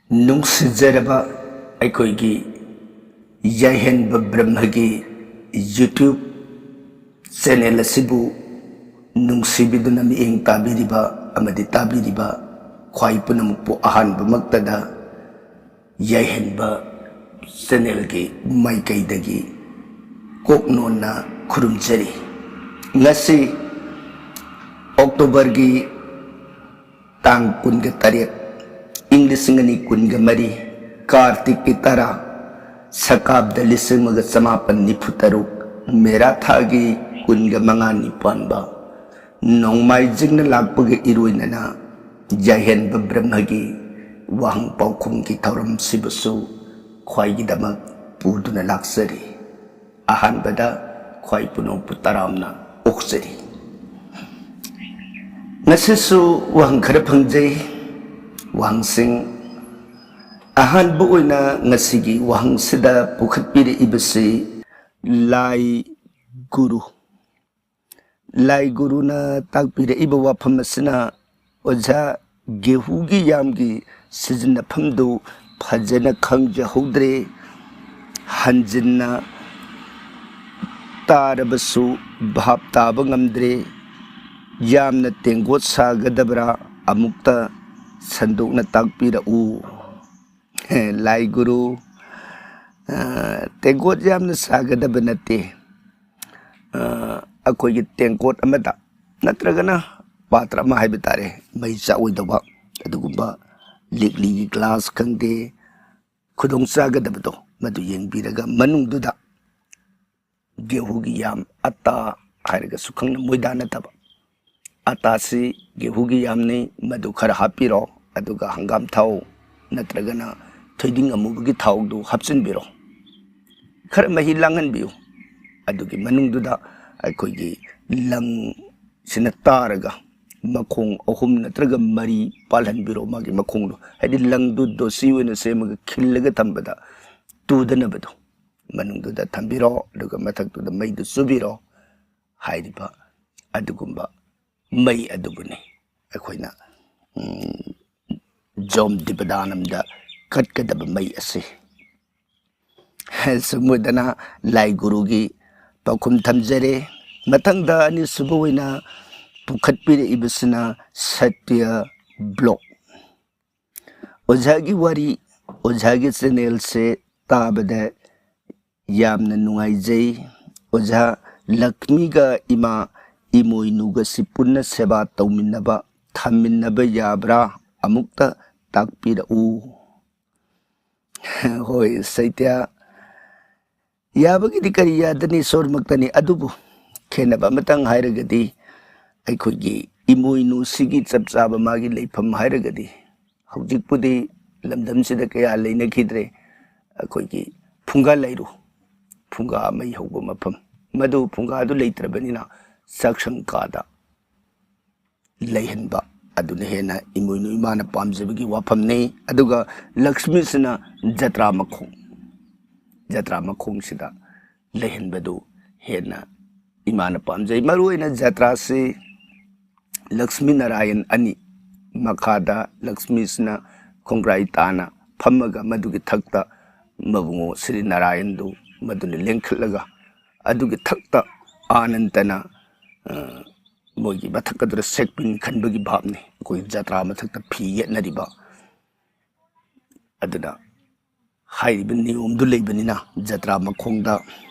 ꯅꯨꯡꯁꯤꯖꯔꯕ ꯑꯩꯈꯣꯏꯒꯤ ꯌꯥꯏꯍꯟꯕ ꯕ꯭ꯔꯍ꯭ꯃꯒꯤ YouTube channel ꯑꯁꯤꯕꯨ ꯅꯨꯡꯁꯤꯕꯤꯗꯨꯅ ꯃꯤꯠꯌꯦꯡ ꯇꯥꯕꯤꯔꯤꯕ ꯑꯃꯗꯤ ꯇꯥꯕꯤꯔꯤꯕ ꯈ꯭ꯋꯥꯏ ꯄꯨꯝꯅꯃꯛꯄꯨ ꯑꯍꯥꯟꯕꯃꯛꯇꯗ ꯌꯥꯏꯍꯟꯕ ꯆꯦꯅꯦꯜꯒꯤ ꯃꯥꯏꯀꯩꯗꯒꯤ ꯀꯣꯛꯅꯣꯟꯅ ꯈꯨꯔꯨꯝꯖꯔꯤ꯫ ꯉꯁꯤ ꯑꯣꯛꯇꯣꯕꯔꯒꯤ ꯇꯥꯡ 18 ꯏꯪ 2023 ꯀꯥꯔꯇꯤꯛꯀꯤ 10 ꯁꯀꯥꯕꯗ 1993 ꯃꯦꯔꯥ ꯊꯥꯒꯤ 15 ꯄꯥꯟꯕ ꯅꯣꯡꯃꯥꯏꯖꯤꯡꯅ ꯂꯥꯛꯄꯒ ꯏꯔꯣꯏꯅꯅ ꯌꯥꯏꯍꯟꯕ ꯕ꯭ꯔꯍ꯭ꯃꯒꯤ ꯋꯥꯍꯪ ꯄꯥꯎꯈꯨꯝꯒꯤ ꯊꯧꯔꯝꯁꯤꯕꯨꯁꯨ ꯈ꯭ꯋꯥꯏꯒꯤꯗꯃꯛ ꯄꯨꯗꯨꯅ ꯂꯥꯛꯆꯔꯤ꯫ ꯑꯍꯥꯟꯕꯗ ꯈ꯭ꯋꯥꯏ ꯄꯨꯅꯣꯛꯄꯨ ꯇꯔꯥꯝꯅ ꯑꯣꯛꯆꯔꯤ꯫ ꯉꯁꯤꯁꯨ ꯋꯥꯍꯪ ꯈꯔ ꯐꯪꯖꯩ꯫ ꯋꯥꯍꯪꯁꯤꯡ ꯑꯍꯥꯟꯕ ꯑꯣꯏꯅ ꯉꯁꯤꯒꯤ ꯋꯥꯍꯪꯁꯤꯗ ꯄꯨꯈꯠꯄꯤꯔꯛꯏꯕꯁꯤ ꯂꯥꯏ ꯒꯨꯔꯨ꯫ ꯂꯥꯏ ꯒꯨꯔꯨꯅ ꯇꯥꯛꯄꯤꯔꯛꯏꯕ ꯋꯥꯐꯝ ꯑꯁꯤꯅ ꯑꯣꯖꯥ ꯒꯦꯍꯨꯒꯤ ꯌꯥꯝꯒꯤ ꯁꯤꯖꯤꯟꯅꯐꯝꯗꯨ ꯐꯖꯅ ꯈꯪꯖꯍꯧꯗ꯭ꯔꯦ, ꯍꯟꯖꯤꯟꯅ ꯇꯥꯔꯕꯁꯨ ꯚꯥꯞ ꯇꯥꯕ ꯉꯝꯗ꯭ꯔꯦ, ꯌꯥꯝꯅ ꯇꯦꯡꯒꯣꯠ ꯁꯥꯒꯗꯕ꯭ꯔꯥ ꯑꯃꯨꯛꯇ ꯁꯟꯗꯣꯛꯅ ꯇꯥꯛꯄꯤꯔꯛꯎ꯫ ꯂꯥꯏ ꯒꯨꯔꯨ, ꯇꯦꯡꯀꯣꯠ ꯌꯥꯝꯅ ꯁꯥꯒꯗꯕ ꯅꯠꯇꯦ꯫ ꯑꯩꯈꯣꯏꯒꯤ ꯇꯦꯡꯀꯣꯠ ꯑꯃꯗ ꯅꯠꯇ꯭ꯔꯒꯅ ꯄꯥꯇ꯭ꯔ ꯑꯃ ꯍꯥꯏꯕ ꯇꯥꯔꯦ, ꯃꯩ ꯆꯥꯛꯑꯣꯏꯗꯕ ꯑꯗꯨꯒꯨꯝꯕ ꯂꯤꯛꯂꯤꯒꯤ ꯒ꯭ꯂꯥꯁ ꯈꯪꯗꯦ, ꯈꯨꯗꯣꯡ ꯆꯥꯒꯗꯕꯗꯣ ꯃꯗꯨ ꯌꯦꯡꯕꯤꯔꯒ ꯃꯅꯨꯡꯗꯨꯗ ꯒꯦꯍꯨꯒꯤ ꯌꯥꯝ ꯑꯇꯥ ꯍꯥꯏꯔꯒꯁꯨ ꯈꯪꯅ ꯃꯣꯏꯗꯥ ꯅꯠꯇꯕ ꯑꯇꯥꯁꯤ ꯒꯦꯍꯨꯒꯤ ꯌꯥꯝꯅꯤ, ꯃꯗꯨ ꯈꯔ ꯍꯥꯞꯄꯤꯔꯣ, ꯑꯗꯨꯒ ꯍꯪꯒꯥꯝ ꯊꯥꯎ ꯅꯠꯇ꯭ꯔꯒꯅ ꯊꯣꯏꯗꯤꯡ ꯑꯃꯨꯕꯒꯤ ꯊꯥꯎꯗꯨ ꯍꯥꯞꯆꯤꯟꯕꯤꯔꯣ, ꯈꯔ ꯃꯍꯤ ꯂꯥꯡꯍꯟꯕꯤꯌꯨ꯫ ꯑꯗꯨꯒꯤ ꯃꯅꯨꯡꯗꯨꯗ ꯑꯩꯈꯣꯏꯒꯤ ꯂꯪꯁꯤꯅ ꯇꯥꯔꯒ ꯃꯈꯣꯡ 3 ꯅꯠꯇ꯭ꯔꯒ 4 ꯄꯥꯜꯍꯟꯕꯤꯔꯣ ꯃꯥꯒꯤ ꯃꯈꯣꯡꯗꯣ, ꯍꯥꯏꯗꯤ ꯂꯪꯗꯨ ꯗꯣꯁꯤ ꯑꯣꯏꯅ ꯁꯦꯝꯃꯒ ꯈꯤꯜꯂꯒ ꯊꯝꯕꯗ ꯇꯨꯗꯅꯕꯗꯣ ꯃꯅꯨꯡꯗꯨꯗ ꯊꯝꯕꯤꯔꯣ, ꯑꯗꯨꯒ ꯃꯊꯛꯇꯨꯗ ꯃꯩꯗꯨ ꯆꯨꯕꯤꯔꯣ꯫ ꯍꯥꯏꯔꯤꯕ ꯑꯗꯨꯒꯨꯝꯕ ꯃꯩ ꯑꯗꯨꯕꯨꯅꯤ ꯑꯩꯈꯣꯏꯅ ꯖꯣꯝ ꯗꯤꯄꯗꯥꯅꯝꯗ ꯀꯠꯀꯗꯕ ꯃꯩ ꯑꯁꯤ꯫ ꯁꯨꯝꯃꯗꯅ ꯂꯥꯏ ꯒꯨꯔꯨꯒꯤ ꯄꯥꯎꯈꯨꯝ ꯊꯝꯖꯔꯦ꯫ ꯃꯊꯪꯗ ꯑꯅꯤꯁꯨꯕ ꯑꯣꯏꯅ ꯄꯨꯈꯠꯄꯤꯔꯛꯏꯕꯁꯤꯅ ꯁꯇ꯭ꯌ ꯕ꯭ꯂꯣꯛ꯫ ꯑꯣꯖꯥꯒꯤ ꯋꯥꯔꯤ, ꯑꯣꯖꯥꯒꯤ ꯆꯦꯅꯦꯜꯁꯦ ꯇꯥꯕꯗ ꯌꯥꯝꯅ ꯅꯨꯡꯉꯥꯏꯖꯩ꯫ ꯑꯣꯖꯥ ꯂꯛꯁꯃꯤꯒ ꯏꯃꯥ ꯏꯃꯣꯏꯅꯨꯒꯁꯤ ꯄꯨꯟꯅ ꯁꯦꯕꯥ ꯇꯧꯃꯤꯟꯅꯕ, ꯊꯝꯃꯤꯟꯅꯕ ꯌꯥꯕ꯭ꯔꯥ ꯑꯃꯨꯛꯇ ꯇꯥꯛꯄꯤꯔꯛꯎ꯫ ꯍꯣꯏ ꯁꯩꯇ꯭ꯌ, ꯌꯥꯕꯒꯤꯗꯤ ꯀꯔꯤ ꯌꯥꯗꯅꯤ, ꯏꯁꯣꯔꯃꯛꯇꯅꯤ꯫ ꯑꯗꯨꯕꯨ ꯈꯦꯟꯅꯕ ꯑꯃꯇꯪ ꯍꯥꯏꯔꯒꯗꯤ ꯑꯩꯈꯣꯏꯒꯤ ꯏꯃꯣꯏꯅꯨꯁꯤꯒꯤ ꯆꯞ ꯆꯥꯕ ꯃꯥꯒꯤ ꯂꯩꯐꯝ ꯍꯥꯏꯔꯒꯗꯤ ꯍꯧꯖꯤꯛꯄꯨꯗꯤ ꯂꯝꯗꯝꯁꯤꯗ ꯀꯌꯥ ꯂꯩꯅꯈꯤꯗ꯭ꯔꯦ, ꯑꯩꯈꯣꯏꯒꯤ ꯐꯨꯡꯒꯥ ꯂꯩꯔꯨ, ꯐꯨꯡꯒꯥ ꯃꯩ ꯍꯧꯕ ꯃꯐꯝ, ꯃꯗꯨ ꯐꯨꯡꯒꯥꯗꯨ ꯂꯩꯇ꯭ꯔꯕꯅꯤꯅ ꯆꯥꯛꯁꯪ ꯀꯥꯗ ꯂꯩꯍꯟꯕ, ꯑꯗꯨꯅ ꯍꯦꯟꯅ ꯏꯃꯣꯏꯅꯨ ꯏꯃꯥꯅ ꯄꯥꯝꯖꯕꯒꯤ ꯋꯥꯐꯝꯅꯤ꯫ ꯑꯗꯨꯒ ꯂꯛꯁꯃꯤꯁꯤꯅ ꯖꯇ꯭ꯔꯥ ꯃꯈꯣꯡ, ꯖꯇ꯭ꯔꯥ ꯃꯈꯣꯡꯁꯤꯗ ꯂꯩꯍꯟꯕꯗꯨ ꯍꯦꯟꯅ ꯏꯃꯥꯅ ꯄꯥꯝꯖꯩ꯫ ꯃꯔꯨꯑꯣꯏꯅ ꯖꯇ꯭ꯔꯥꯁꯤ ꯂꯛꯁꯃꯤ ꯅꯥꯔꯥꯌꯟ ꯑꯅꯤ, ꯃꯈꯥꯗ ꯂꯛꯁꯃꯤꯁꯤꯅ ꯈꯣꯡꯒ꯭ꯔꯥꯏ ꯇꯥꯅ ꯐꯝꯃꯒ ꯃꯗꯨꯒꯤ ꯊꯛꯇ ꯃꯕꯨꯡꯉꯣ ꯁ꯭ꯔꯤ ꯅꯥꯔꯥꯌꯟꯗꯨ ꯃꯗꯨꯅ ꯂꯦꯡꯈꯠꯂꯒ, ꯑꯗꯨꯒꯤ ꯊꯛꯇ ꯑꯅꯟꯇꯅ ꯃꯣꯏꯒꯤ ꯃꯊꯛ ꯑꯗꯨꯗ ꯁꯦꯛꯄꯤꯟ ꯈꯟꯕꯒꯤ ꯚꯥꯞꯅꯤ, ꯑꯩꯈꯣꯏ ꯖꯇ꯭ꯔꯥ ꯃꯊꯛꯇ ꯐꯤ ꯌꯦꯠꯅꯔꯤꯕ꯫ ꯑꯗꯨꯅ ꯍꯥꯏꯔꯤꯕ ꯅꯤꯌꯣꯝꯗꯨ ꯂꯩꯕꯅꯤꯅ ꯖꯇ꯭ꯔꯥ ꯃꯈꯣꯡꯗ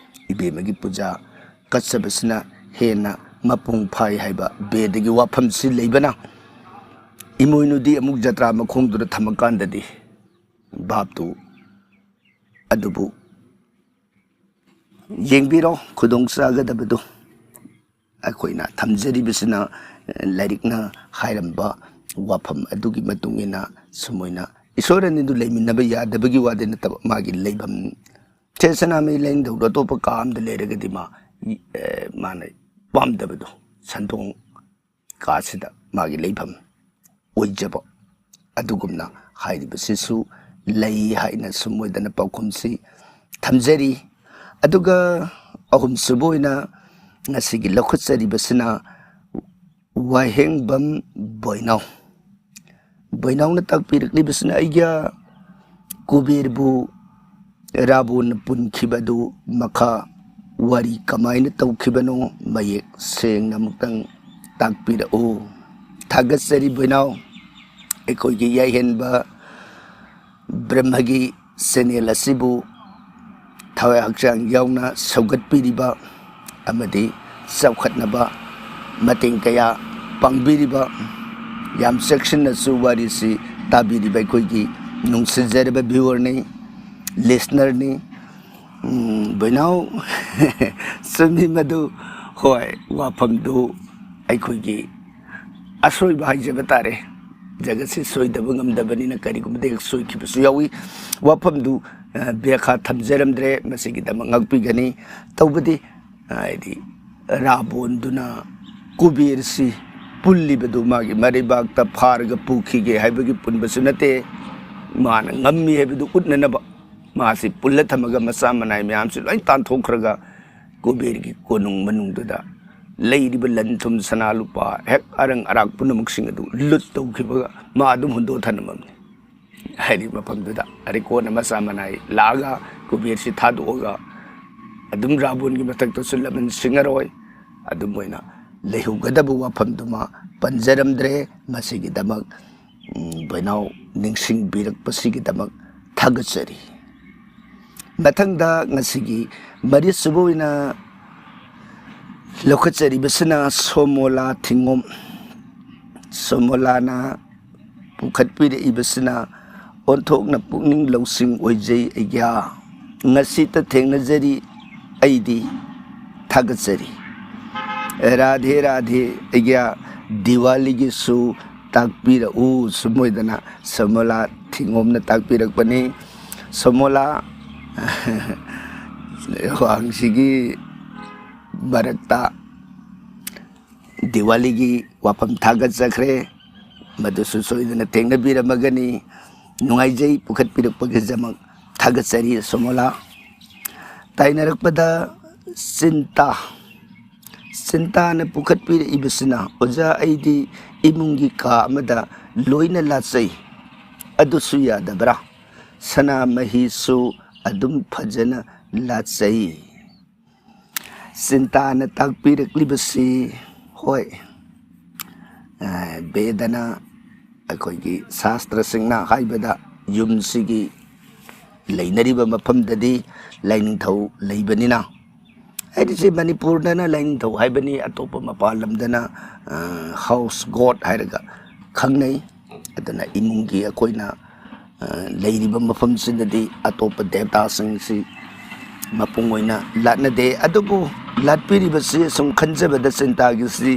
ꯏꯕꯦꯝꯃꯒꯤ ꯄꯨꯖꯥ ꯀꯠꯆꯕꯁꯤꯅ ꯍꯦꯟꯅ ꯃꯄꯨꯡ ꯐꯥꯏ ꯍꯥꯏꯕ ꯕꯦꯗꯒꯤ ꯋꯥꯐꯝꯁꯤ ꯂꯩꯕꯅ ꯏꯃꯣꯏꯅꯨꯗꯤ ꯑꯃꯨꯛ ꯖꯇ꯭ꯔꯥ ꯃꯈꯣꯡꯗꯨꯗ ꯊꯝꯃꯀꯥꯟꯗꯗꯤ ꯚꯥꯞꯇꯨ ꯑꯗꯨꯕꯨ ꯌꯦꯡꯕꯤꯔꯣ, ꯈꯨꯗꯣꯡ ꯆꯥꯒꯗꯕꯗꯨ꯫ ꯑꯩꯈꯣꯏꯅ ꯊꯝꯖꯔꯤꯕꯁꯤꯅ ꯂꯥꯏꯔꯤꯛꯅ ꯍꯥꯏꯔꯝꯕ ꯋꯥꯐꯝ ꯑꯗꯨꯒꯤ ꯃꯇꯨꯡ ꯏꯟꯅ ꯁꯨꯃꯥꯏꯅ ꯏꯁꯣꯔ ꯑꯅꯤꯗꯨ ꯂꯩꯃꯤꯟꯅꯕ ꯌꯥꯗꯕꯒꯤ ꯋꯥꯗꯤ ꯅꯠꯇꯕ, ꯃꯥꯒꯤ ꯂꯩꯐꯝ ꯁꯅꯥꯃꯍꯤ ꯂꯥꯏꯅꯤꯡꯊꯧꯗꯣ ꯑꯇꯣꯞꯄ ꯀꯥ ꯑꯃꯗ ꯂꯩꯔꯒꯗꯤ ꯃꯥꯅ ꯄꯥꯝꯗꯕꯗꯣ ꯁꯟꯊꯣꯡ ꯀꯥꯁꯤꯗ ꯃꯥꯒꯤ ꯂꯩꯐꯝ ꯑꯣꯏꯖꯕ, ꯑꯗꯨꯒꯨꯝꯅ ꯍꯥꯏꯔꯤꯕꯁꯤꯁꯨ ꯂꯩ ꯍꯥꯏꯅ ꯁꯨꯝ ꯑꯣꯏꯗꯅ ꯄꯥꯎꯈꯨꯝꯁꯤ ꯊꯝꯖꯔꯤ꯫ ꯑꯗꯨꯒ ꯑꯍꯨꯝꯁꯨꯕ ꯑꯣꯏꯅ ꯉꯁꯤꯒꯤ ꯂꯧꯈꯠꯆꯔꯤꯕꯁꯤꯅ ꯋꯥꯍꯦꯡꯕꯝ ꯕꯣꯏꯅꯥꯎ꯫ ꯕꯣꯏꯅꯥꯎꯅ ꯇꯥꯛꯄꯤꯔꯛꯂꯤꯕꯁꯤꯅ ꯑꯩꯒ ꯀꯨꯕꯦꯔꯕꯨ ꯔꯥꯕꯣꯟꯅ ꯄꯨꯟꯈꯤꯕꯗꯨ ꯃꯈꯥ ꯋꯥꯔꯤ ꯀꯃꯥꯏꯅ ꯇꯧꯈꯤꯕꯅꯣ ꯃꯌꯦꯛ ꯁꯦꯡꯅ ꯑꯃꯨꯛꯇꯪ ꯇꯥꯛꯄꯤꯔꯛꯎ. ꯊꯥꯒꯠꯆꯔꯤ ꯕꯣꯏꯅꯥꯎ, ꯑꯩꯈꯣꯏꯒꯤ ꯌꯥꯏꯍꯦꯟꯕ ꯕ꯭ꯔꯍ꯭ꯃꯒꯤ ꯆꯦꯅꯦꯜ ꯑꯁꯤꯕꯨ ꯊꯋꯥꯏ ꯍꯛꯆꯥꯡ ꯌꯥꯎꯅ ꯁꯧꯒꯠꯄꯤꯔꯤꯕ ꯑꯃꯗꯤ ꯆꯥꯎꯈꯠꯅꯕ ꯃꯇꯦꯡ ꯀꯌꯥ ꯄꯥꯡꯕꯤꯔꯤꯕ, ꯌꯥꯝ ꯆꯦꯛꯁꯤꯟꯅꯁꯨ ꯋꯥꯔꯤꯁꯤ ꯇꯥꯕꯤꯔꯤꯕ ꯑꯩꯈꯣꯏꯒꯤ ꯅꯨꯡꯁꯤꯖꯔꯕ ꯚ꯭ꯌꯨꯋꯔꯅꯤ, ꯂꯤꯁꯅꯔꯅꯤ. ꯕꯣꯏꯅꯥꯎ ꯆꯨꯝꯃꯤ ꯃꯗꯨ. ꯍꯣꯏ, ꯋꯥꯐꯝꯗꯨ ꯑꯩꯈꯣꯏꯒꯤ ꯑꯁꯣꯏꯕ ꯍꯥꯏꯖꯕ ꯇꯥꯔꯦ. ꯖꯒꯠꯁꯤ ꯁꯣꯏꯗꯕ ꯉꯝꯗꯕꯅꯤꯅ ꯀꯔꯤꯒꯨꯝꯕꯗ ꯍꯦꯛ ꯁꯣꯏꯈꯤꯕꯁꯨ ꯌꯥꯎꯏ. ꯋꯥꯐꯝꯗꯨ ꯕꯦꯈꯥ ꯊꯝꯖꯔꯝꯗ꯭ꯔꯦ, ꯃꯁꯤꯒꯤꯗꯃꯛ ꯉꯥꯛꯄꯤꯒꯅꯤ. ꯇꯧꯕꯗꯤ ꯍꯥꯏꯗꯤ ꯔꯥꯕꯣꯟꯗꯨꯅ ꯀꯨꯕꯦꯔꯁꯤ ꯄꯨꯜꯂꯤꯕꯗꯨ ꯃꯥꯒꯤ ꯃꯔꯩꯕꯥꯛꯇ ꯐꯥꯔꯒ ꯄꯨꯈꯤꯒꯦ ꯍꯥꯏꯕꯒꯤ ꯄꯨꯟꯕꯁꯨ ꯅꯠꯇꯦ. ꯃꯥꯅ ꯉꯝꯃꯤ ꯍꯥꯏꯕꯗꯨ ꯎꯠꯅꯅꯕ ꯃꯥꯁꯤ ꯄꯨꯜꯂ ꯊꯝꯃꯒ ꯃꯆꯥ ꯃꯅꯥꯏ ꯃꯌꯥꯝꯁꯤ ꯂꯣꯏ ꯇꯥꯟꯊꯣꯛꯈ꯭ꯔꯒ ꯀꯨꯕꯦꯔꯒꯤ ꯀꯣꯅꯨꯡ ꯃꯅꯨꯡꯗꯨꯗ ꯂꯩꯔꯤꯕ ꯂꯟ ꯊꯨꯝ ꯁꯅꯥ ꯂꯨꯄꯥ ꯍꯦꯛ ꯑꯔꯪ ꯑꯔꯥꯛ ꯄꯨꯝꯅꯃꯛꯁꯤꯡ ꯑꯗꯨ ꯂꯨꯠ ꯇꯧꯈꯤꯕꯒ ꯃꯥ ꯑꯗꯨꯝ ꯍꯨꯟꯗꯣꯛ ꯊꯅꯝꯃꯝꯅꯤ. ꯍꯥꯏꯗꯤ ꯃꯐꯝꯗꯨꯗ ꯑꯔꯤꯀꯣꯟꯅ ꯃꯆꯥ ꯃꯅꯥꯏ ꯂꯥꯛꯑꯒ ꯀꯨꯕꯦꯔꯁꯤ ꯊꯥꯗꯣꯛꯑꯒ ꯑꯗꯨꯝ ꯔꯥꯕꯣꯟꯒꯤ ꯃꯊꯛꯇꯁꯨ ꯂꯃꯟ ꯁꯤꯡꯉꯔꯣꯏ. ꯑꯗꯨꯝ ꯑꯣꯏꯅ ꯂꯩꯍꯧꯒꯗꯕ ꯋꯥꯐꯝꯗꯨꯃ ꯄꯟꯖꯔꯝꯗ꯭ꯔꯦ. ꯃꯁꯤꯒꯤꯗꯃꯛ ꯕꯣꯏꯅꯥꯎ ꯅꯤꯡꯁꯤꯡꯕꯤꯔꯛꯄꯁꯤꯒꯤꯗꯃꯛ ꯊꯥꯒꯠꯆꯔꯤ. ꯃꯊꯪꯗ ꯉꯁꯤꯒꯤ ꯃꯔꯤꯁꯨꯕ ꯑꯣꯏꯅ ꯂꯧꯈꯠꯆꯔꯤꯕꯁꯤꯅ ꯁꯣꯃꯣꯂꯥ ꯊꯤꯉꯣꯝ. ꯁꯣꯃꯣꯂꯥꯅ ꯄꯨꯈꯠꯄꯤꯔꯛꯏꯕꯁꯤꯅ ꯑꯣꯟꯊꯣꯛꯅ ꯄꯨꯛꯅꯤꯡ ꯂꯧꯁꯤꯡ ꯑꯣꯏꯖꯩ ꯑꯩꯒ꯭ꯌꯥ. ꯉꯁꯤꯇ ꯊꯦꯡꯅꯖꯔꯤ ꯑꯩꯗꯤ ꯊꯥꯒꯠꯆꯔꯤ. ꯔꯥꯙꯦ ꯔꯥꯙꯦ ꯑꯩꯒ꯭ꯌꯥ, ꯗꯤꯋꯥꯂꯤꯒꯤꯁꯨ ꯇꯥꯛꯄꯤꯔꯛꯎ. ꯁꯨꯝꯃꯣꯏꯗꯅ ꯁꯣꯃꯣꯂꯥ ꯊꯤꯉꯣꯝꯅ ꯇꯥꯛꯄꯤꯔꯛꯄꯅꯤ. ꯁꯣꯃꯣꯂꯥ ꯋꯥꯍꯪꯁꯤꯒꯤ ꯃꯔꯛꯇ ꯗꯤꯋꯥꯂꯤꯒꯤ ꯋꯥꯐꯝ ꯊꯥꯒꯠꯆꯈ꯭ꯔꯦ. ꯃꯗꯨꯁꯨ ꯁꯣꯏꯗꯅ ꯊꯦꯡꯅꯕꯤꯔꯝꯃꯒꯅꯤ. ꯅꯨꯡꯉꯥꯏꯖꯩ, ꯄꯨꯈꯠꯄꯤꯔꯛꯄꯒꯤꯗꯃꯛ ꯊꯥꯒꯠꯆꯔꯤ ꯁꯣꯃꯣꯂꯥ. ꯇꯥꯏꯅꯔꯛꯄꯗ ꯆꯤꯟꯇꯥ. ꯆꯤꯟꯇꯥꯅ ꯄꯨꯈꯠꯄꯤꯔꯛꯏꯕꯁꯤꯅ ꯑꯣꯖꯥ ꯑꯩꯗꯤ ꯏꯃꯨꯡꯒꯤ ꯀꯥ ꯑꯃꯗ ꯂꯣꯏꯅ ꯂꯥꯠꯆꯩ, ꯑꯗꯨꯁꯨ ꯌꯥꯗꯕ꯭ꯔꯥ? ꯁꯅꯥꯃꯍꯤꯁꯨ ꯑꯗꯨꯝ ꯐꯖꯅ ꯂꯥꯠꯆꯩ. ꯆꯤꯟꯇꯥꯅ ꯇꯥꯛꯄꯤꯔꯛꯂꯤꯕꯁꯤ ꯍꯣꯏ, ꯕꯦꯗꯅ ꯑꯩꯈꯣꯏꯒꯤ ꯁꯥꯁꯇ꯭ꯔꯁꯤꯡꯅ ꯍꯥꯏꯕꯗ ꯌꯨꯝꯁꯤꯒꯤ ꯂꯩꯅꯔꯤꯕ ꯃꯐꯝꯗꯗꯤ ꯂꯥꯏꯅꯤꯡꯊꯧ ꯂꯩꯕꯅꯤꯅ, ꯍꯥꯏꯗꯤ ꯃꯅꯤꯄꯨꯔꯗꯅ ꯂꯥꯏꯅꯤꯡꯊꯧ ꯍꯥꯏꯕꯅꯤ, ꯑꯇꯣꯞꯄ ꯃꯄꯥꯟ ꯂꯝꯗꯅ ꯍꯥꯎꯁ ꯒꯣꯗ ꯍꯥꯏꯔꯒ ꯈꯪꯅꯩ. ꯑꯗꯨꯅ ꯏꯃꯨꯡꯒꯤ ꯑꯩꯈꯣꯏꯅ ꯂꯩꯔꯤꯕ ꯃꯐꯝꯁꯤꯗꯗꯤ ꯑꯇꯣꯞꯄ ꯗꯦꯕꯇꯥꯁꯤꯡꯁꯤ ꯃꯄꯨꯡ ꯑꯣꯏꯅ ꯂꯥꯠꯅꯗꯦ. ꯑꯗꯨꯕꯨ ꯂꯥꯠꯄꯤꯔꯤꯕꯁꯤ ꯁꯨꯝ ꯈꯟꯖꯕꯗ ꯆꯤꯟꯇꯥꯒꯤꯁꯤ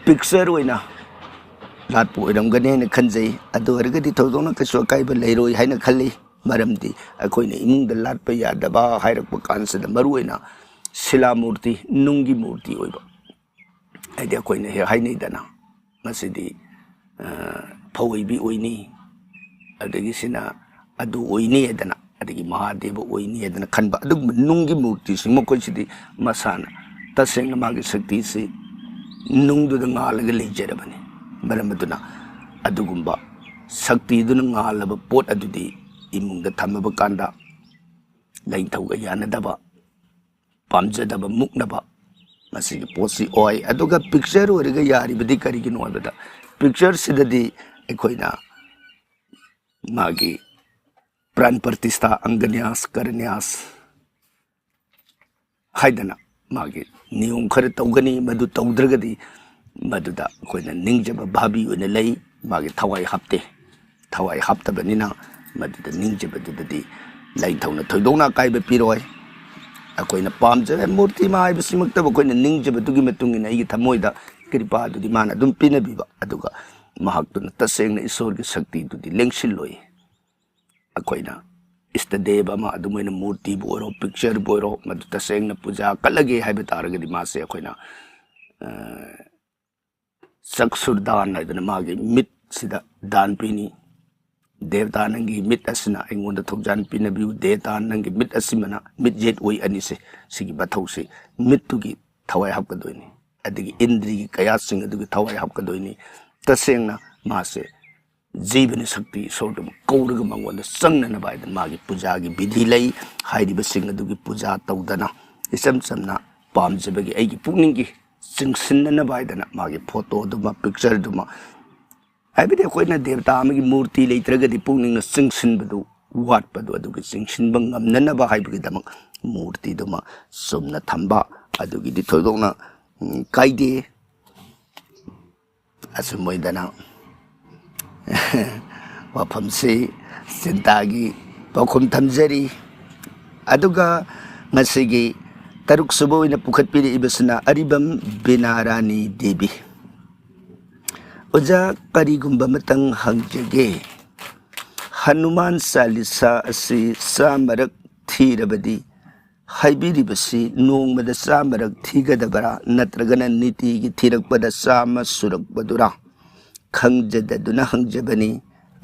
ꯄꯤꯛꯆꯔ ꯑꯣꯏꯅ ꯂꯥꯠꯄ ꯑꯣꯏꯔꯝꯒꯅꯤ ꯍꯥꯏꯅ ꯈꯟꯖꯩ. ꯑꯗꯨ ꯑꯣꯏꯔꯒꯗꯤ ꯊꯣꯏꯗꯣꯛꯅ ꯀꯩꯁꯨ ꯑꯀꯥꯏꯕ ꯂꯩꯔꯣꯏ ꯍꯥꯏꯅ ꯈꯜꯂꯤ. ꯃꯔꯝꯗꯤ ꯑꯩꯈꯣꯏꯅ ꯏꯃꯨꯡꯗ ꯂꯥꯠꯄ ꯌꯥꯗꯕ ꯍꯥꯏꯔꯛꯄ カンꯁꯤꯗ ꯃꯔꯨꯑꯣꯏꯅ ꯁꯤꯂꯥ ꯃꯨꯔꯇꯤ, ꯅꯨꯡꯒꯤ ꯃꯨꯔꯇꯤ ꯑꯣꯏꯕ. ꯍꯥꯏꯗꯤ ꯑꯩꯈꯣꯏꯅ ꯍꯦꯛ ꯍꯥꯏꯅꯩꯗꯅ ꯃꯁꯤꯗꯤ ꯐꯧꯑꯣꯏꯕꯤ ꯑꯣꯏꯅꯤ, ꯑꯗꯒꯤ ꯁꯤꯅ ꯑꯗꯨ ꯑꯣꯏꯅꯤ ꯍꯥꯏꯗꯅ, ꯑꯗꯒꯤ ꯃꯍꯥꯗꯦꯕ ꯑꯣꯏꯅꯤ ꯍꯥꯏꯗꯅ ꯈꯟꯕ. ꯑꯗꯨꯒꯨꯝꯕ ꯅꯨꯡꯒꯤ ꯃꯨꯔꯇꯤꯁꯤꯡ ꯃꯈꯣꯏꯁꯤꯗꯤ ꯃꯁꯥꯅ ꯇꯁꯦꯡꯅ ꯃꯥꯒꯤ ꯁꯛꯇꯤꯁꯤ ꯅꯨꯡꯗꯨꯗ ꯉꯥꯜꯂꯒ ꯂꯩꯖꯔꯕꯅꯤ. ꯃꯔꯝ ꯑꯗꯨꯅ ꯑꯗꯨꯒꯨꯝꯕ ꯁꯛꯇꯤꯗꯨꯅ ꯉꯥꯜꯂꯕ ꯄꯣꯠ ꯑꯗꯨꯗꯤ ꯏꯃꯨꯡꯗ ꯊꯝꯃꯕ ꯀꯥꯟꯗ ꯂꯥꯏꯅꯤꯡꯊꯧꯒ ꯌꯥꯅꯗꯕ, ꯄꯥꯝꯖꯗꯕ, ꯃꯨꯛꯅꯕ ꯃꯁꯤꯒꯤ ꯄꯣꯠꯁꯤ ꯑꯣꯏ. ꯑꯗꯨꯒ ꯄꯤꯛꯆꯔ ꯑꯣꯏꯔꯒ ꯌꯥꯔꯤꯕꯗꯤ ꯀꯔꯤꯒꯤꯅꯣ ꯍꯥꯏꯕꯗ ꯄꯤꯛꯆꯔꯁꯤꯗꯗꯤ ꯑꯩꯈꯣꯏꯅ ꯃꯥꯒꯤ ꯄ꯭ꯔꯥꯟ ꯄ꯭ꯔꯇꯤꯁꯊꯥ, ꯑꯪꯒꯟꯌꯥꯁ, ꯀꯔꯅ꯭ꯌꯥꯁ ꯍꯥꯏꯗꯅ ꯃꯥꯒꯤ ꯅꯤꯌꯣꯝ ꯈꯔ ꯇꯧꯒꯅꯤ. ꯃꯗꯨ ꯇꯧꯗ꯭ꯔꯒꯗꯤ ꯃꯗꯨꯗ ꯑꯩꯈꯣꯏꯅ ꯅꯤꯡꯖꯕ ꯚꯥꯕꯤ ꯑꯣꯏꯅ ꯂꯩ, ꯃꯥꯒꯤ ꯊꯋꯥꯏ ꯍꯥꯞꯇꯦ. ꯊꯋꯥꯏ ꯍꯥꯞꯇꯕꯅꯤꯅ ꯃꯗꯨꯗ ꯅꯤꯡꯖꯕꯗꯨꯗꯗꯤ ꯂꯥꯏꯅꯤꯡꯊꯧꯅ ꯊꯣꯏꯗꯣꯛꯅ ꯑꯀꯥꯏꯕ ꯄꯤꯔꯣꯏ. ꯑꯩꯈꯣꯏꯅ ꯄꯥꯝꯖꯕ ꯃꯨꯔꯇꯤꯃꯥ ꯍꯥꯏꯕꯁꯤꯃꯛꯇꯕꯨ ꯑꯩꯈꯣꯏꯅ ꯅꯤꯡꯖꯕꯗꯨꯒꯤ ꯃꯇꯨꯡ ꯏꯟꯅ ꯑꯩꯒꯤ ꯊꯃꯣꯏꯗ ꯀ꯭ꯔꯤꯄꯥꯗꯨꯗꯤ ꯃꯥꯅ ꯑꯗꯨꯝ ꯄꯤꯅꯕꯤꯕ. ꯑꯗꯨꯒ ꯃꯍꯥꯛꯇꯨꯅ ꯇꯁꯦꯡꯅ ꯏꯁꯣꯔꯒꯤ ꯁꯛꯇꯤꯗꯨꯗꯤ ꯂꯦꯡꯁꯤꯜꯂꯣꯏ. ꯑꯩꯈꯣꯏꯅ ꯏꯁꯇꯗꯦꯕ ꯑꯃ ꯑꯗꯨꯃꯥꯏꯅ ꯃꯨꯔꯇꯤꯕꯨ ꯑꯣꯏꯔꯣ, ꯄꯤꯛꯆꯔꯕꯨ ꯑꯣꯏꯔꯣ, ꯃꯗꯨ ꯇꯁꯦꯡꯅ ꯄꯨꯖꯥ ꯀꯠꯂꯒꯦ ꯍꯥꯏꯕ ꯇꯥꯔꯒꯗꯤ ꯃꯥꯁꯦ ꯑꯩꯈꯣꯏꯅ ꯆꯛꯁꯨꯔꯗꯥꯟ ꯍꯥꯏꯗꯅ ꯃꯥꯒꯤ ꯃꯤꯠꯁꯤꯗ ꯗꯥꯟ ꯄꯤꯅꯤ. ꯗꯦꯕꯇꯥ ꯅꯪꯒꯤ ꯃꯤꯠ ꯑꯁꯤꯅ ꯑꯩꯉꯣꯟꯗ ꯊꯧꯖꯥꯟ ꯄꯤꯅꯕꯤꯌꯨ, ꯗꯦꯕꯇꯥ ꯅꯪꯒꯤ ꯃꯤꯠ ꯑꯁꯤꯃꯅ ꯃꯤꯠ ꯌꯦꯠ ꯑꯣꯏ ꯑꯅꯤꯁꯦ, ꯁꯤꯒꯤ ꯃꯊꯧꯁꯤ ꯃꯤꯠꯇꯨꯒꯤ ꯊꯋꯥꯏ ꯍꯥꯞꯀꯗꯣꯏꯅꯤ. ꯑꯗꯒꯤ ꯏꯟꯗ꯭ꯔꯤꯒꯤ ꯀꯌꯥꯁꯤꯡ ꯑꯗꯨꯒꯤ ꯊꯋꯥꯏ ꯍꯥꯞꯀꯗꯣꯏꯅꯤ. ꯇꯁꯦꯡꯅ ꯃꯥꯁꯦ ꯖꯤꯕꯅ ꯁꯛꯇꯤ ꯏꯁꯣꯔꯗ ꯀꯧꯔꯒ ꯃꯉꯣꯟꯗ ꯆꯪꯅꯅꯕ ꯍꯥꯏꯗꯅ ꯃꯥꯒꯤ ꯄꯨꯖꯥꯒꯤ ꯕꯤꯙꯤ ꯂꯩ ꯍꯥꯏꯔꯤꯕꯁꯤꯡ ꯑꯗꯨꯒꯤ ꯄꯨꯖꯥ ꯇꯧꯗꯅ ꯏꯆꯝ ꯆꯝꯅ ꯄꯥꯝꯖꯕꯒꯤ ꯑꯩꯒꯤ ꯄꯨꯛꯅꯤꯡꯒꯤ ꯆꯤꯡꯁꯤꯟꯅꯅꯕ ꯍꯥꯏꯗꯅ ꯃꯥꯒꯤ ꯐꯣꯇꯣꯗꯨꯃ ꯄꯤꯛꯆꯔꯗꯨꯃ ꯍꯥꯏꯕꯗꯤ ꯑꯩꯈꯣꯏꯅ ꯗꯦꯕꯇꯥ ꯑꯃꯒꯤ ꯃꯨꯔꯇꯤ ꯂꯩꯇ꯭ꯔꯒꯗꯤ ꯄꯨꯛꯅꯤꯡꯅ ꯆꯤꯡꯁꯤꯟꯕꯗꯨ ꯋꯥꯠꯄꯗꯨ ꯑꯗꯨꯒꯤ ꯆꯤꯡꯁꯤꯟꯕ ꯉꯝꯅꯅꯕ ꯍꯥꯏꯕꯒꯤꯗꯃꯛ ꯃꯨꯔꯇꯤꯗꯨꯃ ꯆꯨꯝꯅ ꯊꯝꯕ ꯑꯗꯨꯒꯤꯗꯤ ꯊꯣꯏꯗꯣꯛꯅ ꯀꯥꯏꯗꯦ ꯑꯁꯨꯝ ꯑꯣꯏꯗꯅ ꯋꯥꯐꯝꯁꯤ ꯆꯤꯟꯇꯥꯒꯤ ꯄꯥꯎꯈꯨꯝ ꯊꯝꯖꯔꯤ ꯑꯗꯨꯒ ꯉꯁꯤꯒꯤ ꯇꯔꯨꯛꯁꯨꯕ ꯑꯣꯏꯅ ꯄꯨꯈꯠꯄꯤꯔꯛꯏꯕꯁꯤꯅ ꯑꯔꯤꯕꯝ ꯕꯤꯅꯥꯔꯥꯅꯤ ꯗꯦꯕꯤ ꯑꯣꯖꯥ ꯀꯔꯤꯒꯨꯝꯕ ꯑꯃꯇꯪ ꯍꯪꯖꯒꯦ ꯍꯅꯨꯃꯥꯟ ꯆꯥꯂꯤꯁꯥ ꯑꯁꯤ 100ꯔꯛ ꯊꯤꯔꯕꯗꯤ ꯍꯥꯏꯕꯤꯔꯤꯕꯁꯤ ꯅꯣꯡꯃꯗ 100ꯔꯛ ꯊꯤꯒꯗꯕꯔꯥ ꯅꯠꯇ꯭ꯔꯒꯅ ꯅꯤꯇꯤꯒꯤ ꯊꯤꯔꯛꯄꯗ 100 ꯁꯨꯔꯛꯄꯗꯨꯔꯥ ꯈꯪꯖꯗꯗꯨꯅ ꯍꯪꯖꯕꯅꯤ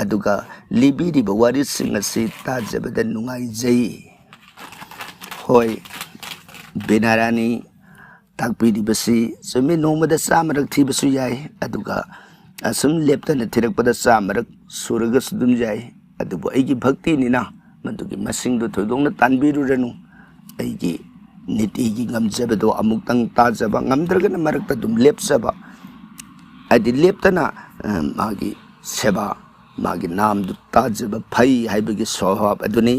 ꯑꯗꯨꯒ ꯂꯤꯕꯤꯔꯤꯕ ꯋꯥꯔꯤꯁꯤꯡ ꯑꯁꯤ ꯇꯥꯖꯕꯗ ꯅꯨꯡꯉꯥꯏꯖꯩ ꯍꯣꯏ ꯕꯤꯅꯥꯔꯥꯅꯤ ꯇꯥꯛꯄꯤꯔꯤꯕꯁꯤ ꯆꯨꯝꯃꯤ ꯅꯣꯡꯃꯗ 100ꯔꯛ ꯊꯤꯕꯁꯨ ꯌꯥꯏ ꯑꯗꯨꯒ ꯑꯁꯨꯝ ꯂꯦꯞꯇꯅ ꯊꯤꯔꯛꯄꯗ 100ꯔꯛ ꯁꯨꯔꯒꯁꯨ ꯑꯗꯨꯝ ꯌꯥꯏ ꯑꯗꯨꯕꯨ ꯑꯩꯒꯤ ꯚꯛꯇꯤꯅꯤꯅ ꯃꯗꯨꯒꯤ ꯃꯁꯤꯡꯗꯨ ꯊꯣꯏꯗꯣꯛꯅ ꯇꯥꯟꯕꯤꯔꯨꯔꯅꯨ ꯑꯩꯒꯤ ꯅꯤꯇꯤꯒꯤ ꯉꯝꯖꯕꯗꯣ ꯑꯃꯨꯛꯇꯪ ꯇꯥꯖꯕ ꯉꯝꯗ꯭ꯔꯒꯅ ꯃꯔꯛꯇ ꯑꯗꯨꯝ ꯂꯦꯞꯆꯕ ꯍꯥꯏꯗꯤ ꯂꯦꯞꯇꯅ ꯃꯥꯒꯤ ꯁꯦꯕꯥ ꯃꯥꯒꯤ ꯅꯥꯝꯗꯨ ꯇꯥꯖꯕ ꯐꯩ ꯍꯥꯏꯕꯒꯤ ꯁ꯭ꯋꯚꯥꯕ ꯑꯗꯨꯅꯤ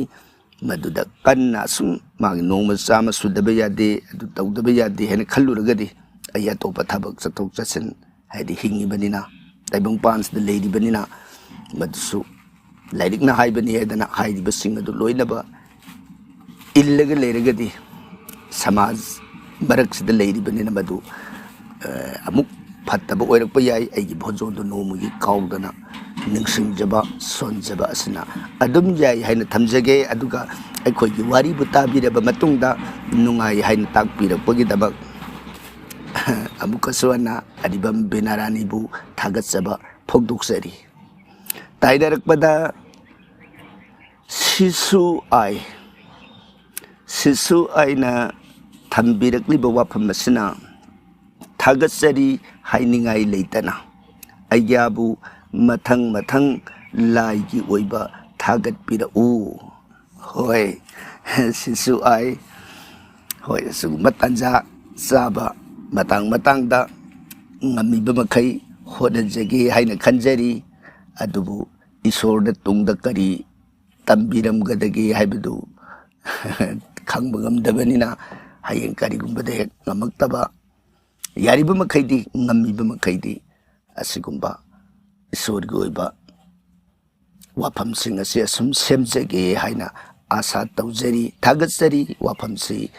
ꯃꯗꯨꯗ ꯀꯟꯅ ꯑꯁꯨꯝ ꯃꯥꯒꯤ ꯅꯣꯡꯃ 100 ꯁꯨꯗꯕ ꯌꯥꯗꯦ ꯑꯗꯨ ꯇꯧꯗꯕ ꯌꯥꯗꯦ ꯍꯥꯏꯅ ꯈꯜꯂꯨꯔꯒꯗꯤ ꯑꯩ ꯑꯇꯣꯞꯄ ꯊꯕꯛ ꯆꯠꯊꯣꯛ ꯆꯠꯁꯤꯟ ꯍꯥꯏꯗꯤ ꯍꯤꯡꯉꯤꯕꯅꯤꯅ ꯇꯥꯏꯕꯪꯄꯥꯟꯁꯤꯗ ꯂꯩꯔꯤꯕꯅꯤꯅ ꯃꯗꯨꯁꯨ ꯂꯥꯏꯔꯤꯛꯅ ꯍꯥꯏꯕꯅꯤ ꯍꯥꯏꯗꯅ ꯍꯥꯏꯔꯤꯕꯁꯤꯡ ꯑꯗꯨ ꯂꯣꯏꯅꯕ इल्लगा लेरगदी समाज मरक्सिदा लेरिबनिना मदु अमुक फत्तबा ओइरकपा याई आइगी भोजोंदो नोमुगी काउदना निंगसिंगजबा सोनजबा असना अदुम याई हाइना थमजगे अदुगा अखोइगी वारीबु ताबिरबा मतुंगदा नुंगाई हाइना ताकपिरकपगिदबा अमुकसोना अदिबम बिनारानीबु थागतजबा फोगदोक्सरी ताइदरकपदा शिशु आई शिशु आइना थम्बिरकलिबा वाफम असना थागतसरी हाइनिंगाई लेतना अयाबु मथंग मथंग लाइगी ओइबा थागतपिरउ होय शिशु आई होय सुगुमा तंजा चाबा Matang मतंगदा ngamiba makai hodajage haina khanjari adubu isorda tungda kari tambiramgadage haibadu khangba ngamdabanina hayeng karigumba de ngamaktaba yariba makhaidi ngamiba makhaidi asigumba isorgi oiba wafamsing asi asum semjage haina asa tawjari thagatsari wafamsi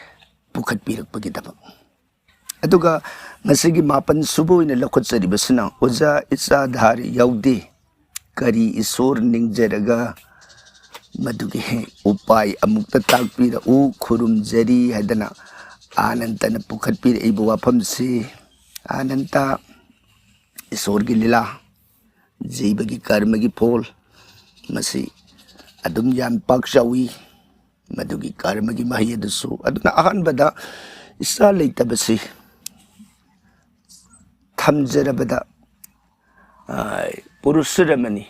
pukhatpirakpagidaba aduga ngasigi mapan subu ina lakhotsari basina oja itsa dhari yaudi kari isor ningjaraga मधुगे उपाय अमुक्ता ताकपीर उ खुरुमजरी हैदना आनंतन पुखटपीर इबु वाफम से आनंता ईश्वर की लीला जीव की कर्म की फल मसी अदुम यान पाकशावी मधुगी कर्म की मही अदुसु अदुना अहनबदा इसा लेतबसी थमजरबदा पुरुषरमनी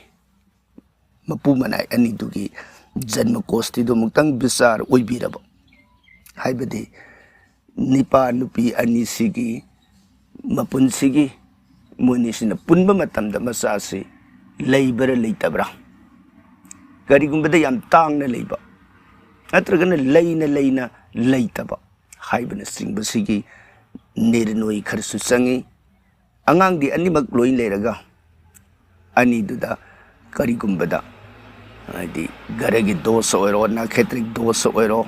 मपू मनाई अनिदुगी जन्म कोस्ती दो मुक्तंग बिसार ओइबिरब हाइबदि निपा नुपी अनिसिगी मपुनसिगी मोनिसिना पुनबा मतमदा मसासी लेइबर लेइतबरा करिगुंबदा याम तांगना लेइबा नत्रगना लेइना लेइना लेइतबा हाइबना सिंगबसिगी नेरनोई खरसु संगी अंगांगदि अनिमक लोइन लेरगा अनिदुदा करिगुंबदा आदि गरगी दोष ओइरो नाखेत्रिक दोष ओइरो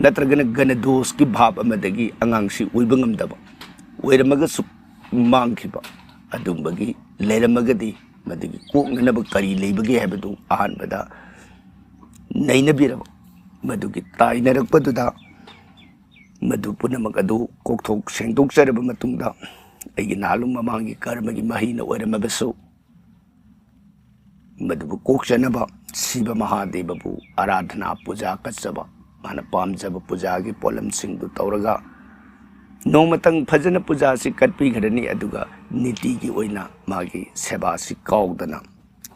नत्रगन गन दोष की भाव अमदगी अंगांगसी उइबा ngamdaba ओइरमगसु मांगखिबा अदुंबगी लेरमगदी मदगी कोकननब करी लेबगे हैबदु आहानबदा नैनबिरब मदुगी ताइनरकपदुदा मदु पुनमक अदु कोकथोक सेंदोकजरब मतुंगदा अइगी नालुम ममांगी कर्मगी महिना ओइरमबसु मधुबु कोकचनबा शिव महादेवबु आराधना पूजा कचबा माना पामजब पूजा की पोलम सिंह तौरगा नोमतंग फजन पूजा से कटपी घरनी अदुगा नीति की ओइना मागी सेवा से काउदना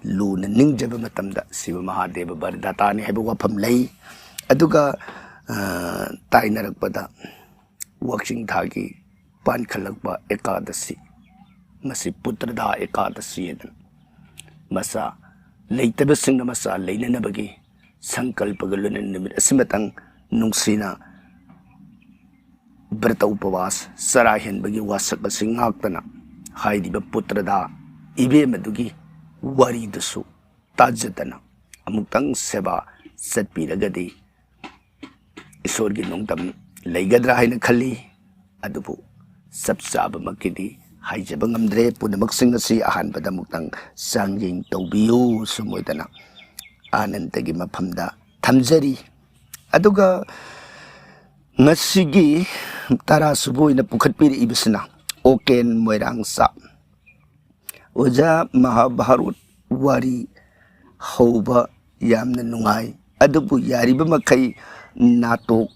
ꯂꯨꯅ ꯅꯤꯡꯖꯕ ꯃꯇꯝꯗ ꯁꯤꯕ ꯃꯍꯥꯗꯦꯕ ꯕꯔꯗꯥꯇꯥꯅꯤ ꯍꯥꯏꯕ ꯋꯥꯐꯝ ꯂꯩ ꯑꯗꯨꯒ ꯇꯥꯏꯅꯔꯛꯄꯗ ꯋꯥꯛꯆꯤꯡ ꯊꯥꯒꯤ ꯄꯥꯟꯈꯠꯂꯛꯄ ꯑꯦꯀꯥꯗꯁꯤ ꯃꯁꯤ ꯄꯨꯇ꯭ꯔꯗꯥ ꯑꯦꯀꯥꯗꯁꯤ ꯍꯥꯏꯗꯅ ꯃꯆꯥ ꯂꯩꯇꯕꯁꯤꯡꯅ ꯃꯆꯥ ꯂꯩꯅꯅꯕꯒꯤ ꯁꯪꯀꯜꯄꯒ ꯂꯣꯏꯅꯅ ꯅꯨꯃꯤꯠ ꯑꯁꯤꯃꯇꯪ ꯅꯨꯡꯁꯤꯅ ꯕ꯭ꯔꯇ ꯎꯄꯋꯥꯁ ꯆꯔꯥ ꯍꯦꯟꯕꯒꯤ ꯋꯥꯁꯛ ꯑꯁꯤ ꯉꯥꯛꯇꯅ ꯍꯥꯏꯔꯤꯕ ꯄꯨꯇ꯭ꯔꯗꯥ ꯏꯕꯦꯝ ꯑꯗꯨꯒꯤ ꯋꯥꯔꯤꯗꯨꯁꯨ ꯇꯥꯖꯗꯅ ꯑꯃꯨꯛꯇꯪ ꯁꯦꯕꯥ ꯆꯠꯄꯤꯔꯒꯗꯤ ꯏꯁꯣꯔꯒꯤ ꯅꯣꯡꯗꯝ ꯂꯩꯒꯗ꯭ꯔꯥ ꯍꯥꯏꯅ ꯈꯜꯂꯤ ꯑꯗꯨꯕꯨ ꯆꯞ ꯆꯥꯕꯃꯛꯀꯤꯗꯤ ꯍꯥꯏꯖꯕ ꯉꯝꯗ꯭ꯔꯦ ꯄꯨꯝꯅꯃꯛꯁꯤꯡ ꯑꯁꯤ ꯑꯍꯥꯟꯕꯗ ꯑꯃꯨꯛꯇꯪ ꯆꯥꯡꯌꯦꯡ ꯇꯧꯕꯤꯌꯨ ꯁꯨꯝ ꯑꯣꯏꯗꯅ ꯑꯥꯅꯟꯗꯒꯤ ꯃꯐꯝꯗ ꯊꯝꯖꯔꯤ ꯑꯗꯨꯒ ꯉꯁꯤꯒꯤ ꯇꯔꯥꯁꯨꯕ ꯑꯣꯏꯅ ꯄꯨꯈꯠꯄꯤꯔꯛꯏꯕꯁꯤꯅ ꯑꯣꯀꯦꯟ ꯃꯣꯏꯔꯥꯡꯆꯥ ꯑꯣꯖꯥ ꯃꯍꯥꯚꯥꯔꯠ ꯋꯥꯔꯤ ꯍꯧꯕ ꯌꯥꯝꯅ ꯅꯨꯡꯉꯥꯏ ꯑꯗꯨꯕꯨ ꯌꯥꯔꯤꯕ ꯃꯈꯩ ꯅꯥꯇꯣꯛ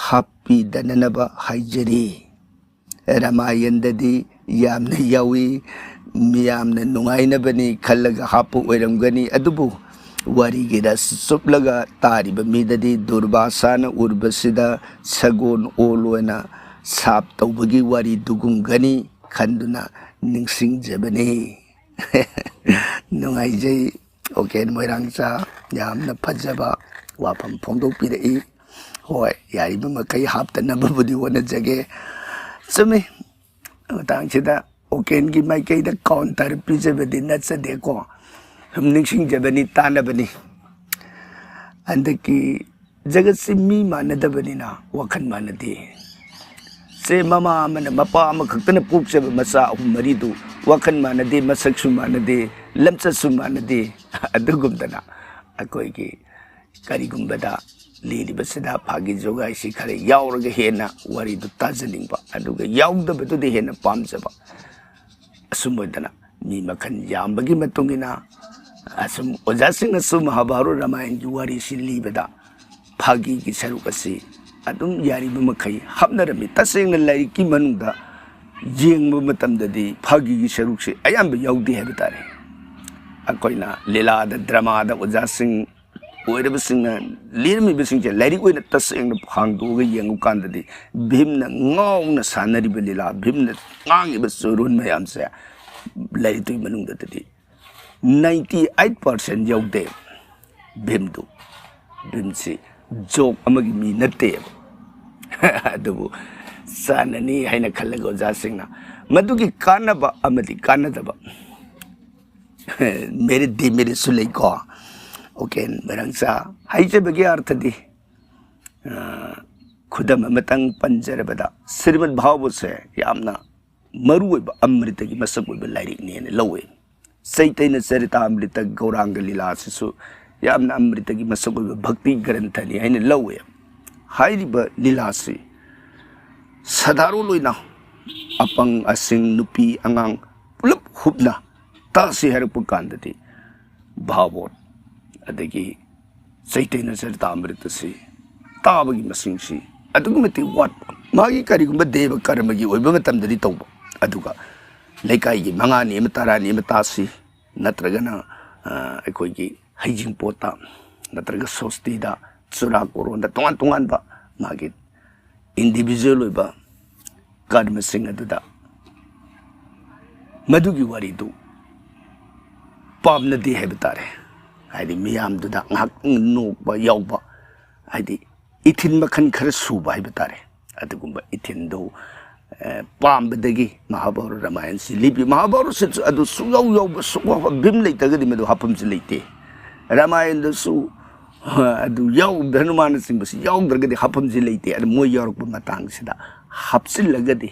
ꯍꯥꯞꯄꯤꯗꯅꯅꯕ ꯍꯥꯏꯖꯔꯤ ꯔꯥꯃꯥꯌꯟꯗꯗꯤ ꯌꯥꯝꯅ ꯌꯥꯎꯏ ꯃꯤꯌꯥꯝꯅ ꯅꯨꯡꯉꯥꯏꯅꯕꯅꯤ ꯈꯜꯂꯒ ꯍꯥꯞꯄ ꯑꯣꯏꯔꯝꯒꯅꯤ ꯑꯗꯨꯕꯨ ꯋꯥꯔꯤꯒꯤ ꯔꯁ ꯆꯨꯞꯂꯒ ꯇꯥꯔꯤꯕ ꯃꯤꯗꯗꯤ ꯗꯨꯔꯕꯥꯁꯥꯅ ꯎꯔꯕꯁꯤꯗ ꯁꯒꯣꯜ ꯑꯣꯜ ꯑꯣꯏꯅ ꯁꯥꯞ ꯇꯧꯕꯒꯤ ꯋꯥꯔꯤꯗꯨꯒꯨꯝꯒꯅꯤ ꯈꯟꯗꯨꯅ ꯅꯤꯡꯁꯤꯡꯖꯕꯅꯤ ꯅꯨꯡꯉꯥꯏꯖꯩ ꯑꯣꯀꯦꯟ ꯃꯣꯏꯔꯥꯡꯆꯥ ꯌꯥꯝꯅ ꯐꯖꯕ ꯋꯥꯐꯝ ꯐꯣꯡꯗꯣꯛꯄꯤꯔꯛꯏ ꯍꯣꯏ ꯌꯥꯔꯤꯕ ꯃꯈꯩ ꯍꯥꯞꯇꯅꯕꯕꯨꯗꯤ ꯍꯣꯠꯅꯖꯒꯦ ꯆꯨꯝꯃꯤ ꯃꯇꯥꯡꯁꯤꯗ ꯑꯣꯀꯦꯟꯒꯤ ꯃꯥꯏꯀꯩꯗ ꯀꯥꯎꯟꯇꯔ ꯄꯤꯖꯕꯗꯤ ꯅꯠꯆꯗꯦꯀꯣ ꯁꯨꯝ ꯅꯤꯡꯁꯤꯡꯖꯕꯅꯤ ꯇꯥꯟꯅꯕꯅꯤ ꯍꯟꯗꯛꯀꯤ ꯖꯒꯠꯁꯤ ꯃꯤ ꯃꯥꯟꯅꯗꯕꯅꯤꯅ ꯋꯥꯈꯜ ꯃꯥꯟꯅꯗꯦ ꯁꯦ ꯃꯃꯥ ꯑꯃꯅ ꯃꯄꯥ ꯑꯃꯈꯛꯇꯅ ꯄꯣꯛꯆꯕ ꯃꯆꯥ ꯑꯍꯨꯝ ꯃꯔꯤꯗꯨ ꯋꯥꯈꯜ ꯃꯥꯟꯅꯗꯦ ꯃꯁꯛꯁꯨ ꯃꯥꯟꯅꯗꯦ ꯂꯝꯆꯠꯁꯨ ꯃꯥꯟꯅꯗꯦ ꯑꯗꯨꯒꯨꯝꯗꯅ ꯑꯩꯈꯣꯏꯒꯤ ꯀꯔꯤꯒꯨꯝꯕꯗ ꯂꯤꯔꯤꯕꯁꯤꯗ ꯐꯥꯒꯤ ꯖꯣꯒꯥꯏꯁꯤ ꯈꯔ ꯌꯥꯎꯔꯒ ꯍꯦꯟꯅ ꯋꯥꯔꯤꯗꯨ ꯇꯥꯖꯅꯤꯡꯕ ꯑꯗꯨꯒ ꯌꯥꯎꯗꯕꯗꯨꯗ ꯍꯦꯟꯅ ꯄꯥꯝꯖꯕ ꯑꯁꯨꯝ ꯑꯣꯏꯗꯅ ꯃꯤ ꯃꯈꯜ ꯌꯥꯝꯕꯒꯤ ꯃꯇꯨꯡ ꯏꯟꯅ ꯑꯁꯨꯝ ꯑꯣꯖꯥꯁꯤꯡꯅꯁꯨ ꯃꯍꯥꯚꯥꯔꯠ ꯔꯥꯃꯥꯌꯟꯒꯤ ꯋꯥꯔꯤꯁꯤ ꯂꯤꯕꯗ ꯐꯥꯒꯤꯒꯤ ꯁꯔꯨꯛ ꯑꯁꯤ ꯑꯗꯨꯝ ꯌꯥꯔꯤꯕ ꯃꯈꯩ ꯍꯥꯞꯅꯔꯝꯃꯤ ꯇꯁꯦꯡꯅ ꯂꯥꯏꯔꯤꯛꯀꯤ ꯃꯅꯨꯡꯗ ꯌꯦꯡꯕ ꯃꯇꯝꯗꯗꯤ ꯐꯥꯒꯤꯒꯤ ꯁꯔꯨꯛꯁꯤ ꯑꯌꯥꯝꯕ ꯌꯥꯎꯗꯦ ꯍꯥꯏꯕ ꯇꯥꯔꯦ ꯑꯩꯈꯣꯏꯅ ꯂꯤꯂꯥꯗ ꯗ꯭ꯔꯃꯥꯗ ꯑꯣꯖꯥꯁꯤꯡ ꯑꯣꯏꯔꯕꯁꯤꯡꯅ ꯂꯤꯔꯝꯃꯤꯕꯁꯤꯡꯁꯦ ꯂꯥꯏꯔꯤꯛ ꯑꯣꯏꯅ ꯇꯁꯦꯡꯅ ꯍꯥꯡꯗꯣꯛꯑꯒ ꯌꯦꯡꯉꯨ ꯀꯥꯟꯗꯗꯤ ꯚꯤꯝꯅ ꯉꯥꯎꯅ ꯁꯥꯟꯅꯔꯤꯕ ꯂꯤꯂꯥ ꯚꯤꯝꯅ ꯉꯥꯡꯉꯤꯕ ꯆꯨꯔꯣꯟ ꯃꯌꯥꯝꯁꯦ ꯂꯥꯏꯔꯤꯛꯇꯨꯒꯤ ꯃꯅꯨꯡꯗꯗꯤ 98% ꯌꯧꯗꯦ ꯚꯤꯝꯗꯨ ꯚꯤꯝꯁꯤ ꯖꯣꯛ ꯑꯃꯒꯤ ꯃꯤ ꯅꯠꯇꯦꯕ ꯑꯗꯨꯕꯨ ꯆꯥꯅꯅꯤ ꯍꯥꯏꯅ ꯈꯜꯂꯒ ꯑꯣꯖꯥꯁꯤꯡꯅ ꯃꯗꯨꯒꯤ ꯀꯥꯟꯅꯕ ꯑꯃꯗꯤ ꯀꯥꯟꯅꯗꯕ ꯃꯦꯔꯤꯠ ꯗꯤꯃꯦꯔꯤꯠꯁꯨ ꯂꯩꯀꯣ ꯑꯣꯀꯦꯟ ꯃꯣꯏꯔꯥꯡꯆꯥ ꯍꯥꯏꯖꯕꯒꯤ ꯑꯥꯔꯊꯗꯤ ꯈꯨꯗꯝ ꯑꯃꯇꯪ ꯄꯟꯖꯔꯕꯗ ꯁ꯭ꯔꯤꯃꯗ ꯚꯥꯒꯋꯠꯁꯦ ꯌꯥꯝꯅ ꯃꯔꯨꯑꯣꯏꯕ ꯑꯃ꯭ꯔꯤꯇꯒꯤ ꯃꯁꯛ ꯑꯣꯏꯕ ꯂꯥꯏꯔꯤꯛꯅꯦꯅ ꯂꯧꯋꯦ ꯆꯩꯇꯟꯌ ꯆꯔꯤꯇꯥꯃ꯭ꯔꯤꯇ ꯒꯧꯔꯥꯡꯒ ꯂꯤꯂꯥ ꯑꯁꯤꯁꯨ ꯌꯥꯝꯅ ꯑꯃ꯭ꯔꯤꯇꯒꯤ ꯃꯁꯛ ꯑꯣꯏꯕ ꯚꯛꯇꯤ ꯒ꯭ꯔꯟꯊꯅꯤ ꯍꯥꯏꯅ ꯂꯧꯋꯦ ꯍꯥꯏꯔꯤꯕ ꯂꯤꯂꯥꯁꯤ ꯁꯙꯥꯔꯣꯟ ꯑꯣꯏꯅ ꯑꯄꯪ ꯑꯁꯤꯡ ꯅꯨꯄꯤ ꯑꯉꯥꯡ ꯄꯨꯂꯞ ꯍꯨꯞꯅ ꯇꯥꯁꯤ ꯍꯥꯏꯔꯛꯄ ꯀꯥꯟꯗꯗꯤ ꯚꯥꯒꯋꯠ ꯑꯗꯒꯤ ꯆꯩꯇꯟꯌ ꯆꯔꯤꯇꯥꯃ꯭ꯔꯤꯇꯁꯤ ꯇꯥꯕꯒꯤ ꯃꯁꯤꯡꯁꯤ ꯑꯗꯨꯛꯀꯤ ꯃꯇꯤꯛ ꯋꯥꯠꯄ ꯃꯥꯒꯤ ꯀꯔꯤꯒꯨꯝꯕ ꯗꯦꯕ ꯀꯔꯃꯒꯤ ꯑꯣꯏꯕ ꯃꯇꯝꯗꯗꯤ ꯇꯧꯕ ꯑꯗꯨꯒ ꯂꯩꯀꯥꯏꯒꯤ ꯃꯉꯥꯅꯤ ꯑꯃ ꯇꯔꯥꯅꯤ ꯑꯃ ꯇꯥꯁꯤ ꯅꯠꯇ꯭ꯔꯒꯅ ꯑꯩꯈꯣꯏꯒꯤ ꯍꯩꯖꯤꯡꯄꯣꯠꯇ ꯅꯠꯇ꯭ꯔꯒ ꯁꯣꯁꯇꯤꯗ ꯆꯨꯔꯥꯀꯣꯔꯣꯟꯗ ꯇꯣꯉꯥꯟ ꯇꯣꯉꯥꯟꯕ ꯃꯥꯒꯤ ꯏꯟꯗꯤꯕꯤꯖꯨꯋꯦꯜ ꯑꯣꯏꯕ ꯀꯔꯃꯁꯤꯡ ꯑꯗꯨꯗ ꯃꯗꯨꯒꯤ ꯋꯥꯔꯤꯗꯨ ꯄꯥꯝꯅꯗꯦ ꯍꯥꯏꯕ ꯇꯥꯔꯦ ꯍꯥꯏꯗꯤ ꯃꯤꯌꯥꯝꯗꯨꯗ ꯉꯥꯏꯍꯥꯛꯇꯪ ꯅꯣꯛꯄ ꯌꯥꯎꯕ ꯍꯥꯏꯗꯤ ꯏꯊꯤꯟ ꯃꯈꯜ ꯈꯔ ꯁꯨꯕ ꯍꯥꯏꯕ ꯇꯥꯔꯦ ꯑꯗꯨꯒꯨꯝꯕ ꯏꯊꯤꯟꯗꯨ ꯄꯥꯝꯕꯗꯒꯤ ꯃꯍꯥꯚꯥꯔꯠ ꯔꯥꯃꯥꯌꯟꯁꯤ ꯂꯤꯄꯤ ꯃꯍꯥꯚꯥꯔꯠꯁꯤꯁꯨ ꯑꯗꯨ ꯁꯨꯡꯌꯥꯎ ꯌꯥꯎꯕ ꯁꯨꯡꯌꯥꯎ ꯚꯤꯝ ꯂꯩꯇ꯭ꯔꯒꯗꯤ ꯃꯗꯨ ꯍꯥꯞꯐꯝꯁꯨ ꯂꯩꯇꯦ ꯔꯥꯃꯥꯌꯟꯗꯁꯨ ꯑꯗꯨ ꯍꯅꯨꯃꯥꯟꯅꯆꯤꯡꯕꯁꯤ ꯌꯥꯎꯗ꯭ꯔꯒꯗꯤ ꯍꯥꯞꯐꯝꯁꯤ ꯂꯩꯇꯦ ꯑꯗꯨ ꯃꯣꯏ ꯌꯥꯎꯔꯛꯄ ꯃꯇꯥꯡꯁꯤꯗ ꯍꯥꯞꯆꯤꯜꯂꯒꯗꯤ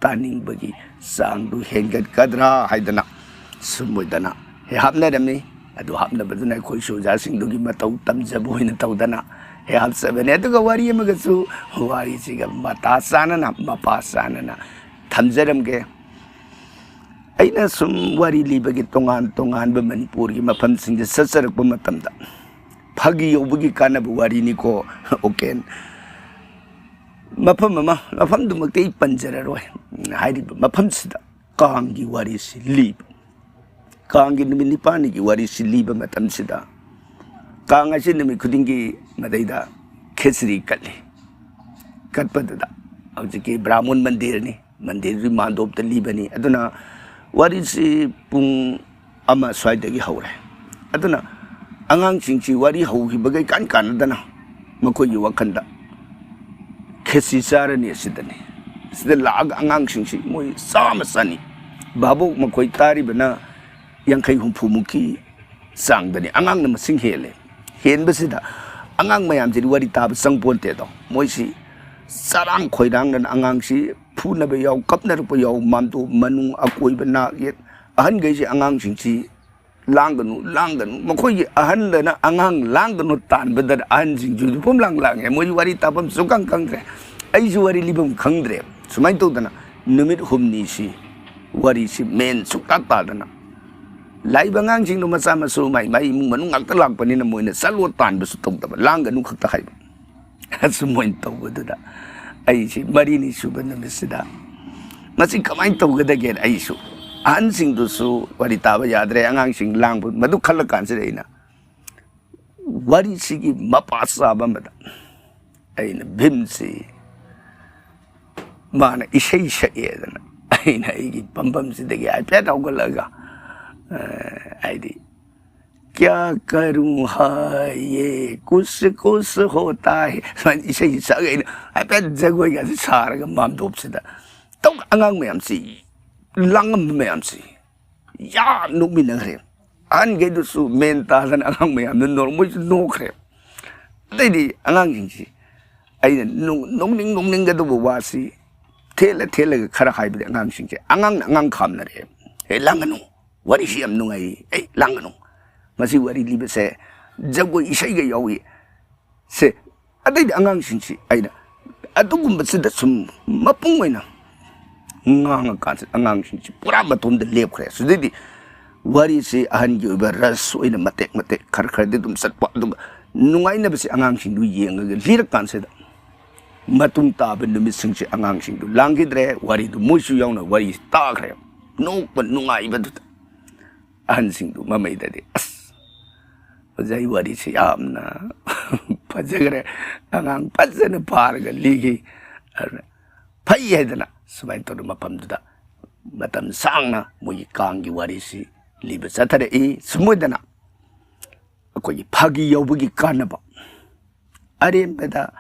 ꯇꯥꯅꯤꯡꯕꯒꯤ ꯆꯥꯡꯗꯨ ꯍꯦꯟꯒꯠꯀꯗ꯭ꯔꯥ ꯍꯥꯏꯗꯅ ꯁꯨꯝ ꯑꯣꯏꯗꯅ ꯍꯥꯞꯅꯔꯝꯃꯤ ꯑꯗꯨ ꯍꯥꯞꯅꯕꯗꯨꯅ ꯑꯩꯈꯣꯏꯁꯨ ꯑꯣꯖꯥꯁꯤꯡꯗꯨꯒꯤ ꯃꯇꯧ ꯇꯝꯖꯕ ꯑꯣꯏꯅ ꯇꯧꯗꯅ ꯍꯥꯞꯆꯕꯅꯤ ꯑꯗꯨꯒ ꯋꯥꯔꯤ ꯑꯃꯒꯁꯨ ꯋꯥꯔꯤꯁꯤꯒ ꯃꯇꯥ ꯆꯥꯅꯅ ꯃꯄꯥ ꯆꯥꯅꯅ ꯊꯝꯖꯔꯝꯒꯦ ꯑꯩꯅ ꯁꯨꯝ ꯋꯥꯔꯤ ꯂꯤꯕꯒꯤ ꯇꯣꯉꯥꯟ ꯇꯣꯉꯥꯟꯕ ꯃꯅꯤꯄꯨꯔꯒꯤ ꯃꯐꯝꯁꯤꯡꯗ ꯆꯠꯆꯔꯛꯄ ꯃꯇꯝꯗ ꯐꯥꯒꯤ ꯌꯧꯕꯒꯤ ꯀꯥꯟꯅꯕ ꯋꯥꯔꯤꯅꯤꯀꯣ ꯑꯣꯀꯦꯟ ꯃꯐꯝꯗꯨꯃꯛꯇꯤ ꯑꯩ ꯄꯟꯖꯔꯔꯣꯏ ꯍꯥꯏꯔꯤꯕ ꯃꯐꯝꯁꯤꯗ ꯀꯥꯡꯒꯤ ꯋꯥꯔꯤꯁꯤ ꯂꯤꯕ Kaangin namin ni Panigi, wari si Liba matam sida. Kaangasin namin kudingi madayda, kesri katli. Katpadada. Ang sige, Brahmon mandir ni. Mandir rin mandop ta Liba ni. Ato na, wari si pung ama swaidagi haure. Ato na, angang singsi wari hauhi bagay kan-kanada na. Makoy wakanda. Kesri sara niya sida ni. Sida laag angang singsi, mo'y sama sani. Babo makoy tari ba na yang kay humpumuki sang dani angang na masing hele hen ba sida angang mayam jiri wari tab sang ponte do moi si sarang khoirang nan angang si phu na ba yaw kap na ru yaw mam tu manung akoi ba na yet ahan gai si angang sing si langganu makoy ahan la na angang langganu tan ba da ahan sing ju pum lang e moi wari tabam sukang kang re ai ju wari libam khang dre sumai to dana numit humni si wari si men sukata dana laiba ngang sing no masama so mai mung manung ngak talak pa ni na mo na salwo tan ba su tong ta lang ganun khak ta khai su mo to go da ai si mari ni su ban na misida masi kamai to ga da gen ai su an sing do su wari ta ba yadre angang sing lang madu khal kan se na wari si gi mapasa ba mada ai na bim si mana isai shai da ai na igi pam si de ai pe ta go laga आई दी क्या करूं हाय ये कुछ होता है इसे हिस्सा गई ना आई पे जगह का सारा का माम दोप से तो अंगांग में हमसी लंगम में हमसी या नुमी नगरे an gay do su menta san angang में हम नॉर्मल से नो करे ते दी अंगांग जिंसी आई नोंग निंग का तो वासी थेले खरा खाई बे अंगांग सिंचे अंगांग खाम न रे हे लंगनु wari siyam nungay langanong masi wari liba se jagwa isay ga yawi se aday angang sinsi ay na atugum ba sida sum mapungay na ngang kansa angang sinsi pura matum da lep kre so di wari si ahan gi ba raso ina matek kar di dum satpa dum nungay na ba si angang sindu yeng ga lirak kansa da matung ta ba numis sinsi angang sindu langgi dre wari du musu yaw na wari ta kre no pa nungay ba ahan sing du mamay dadi as wajay wari si amna pajagre angang pajana parga ligi pai hedana subay to mapam duda matam sang na muyi kangi wari si liba satare sumudana akoy phagi yawbugi kanaba arem beda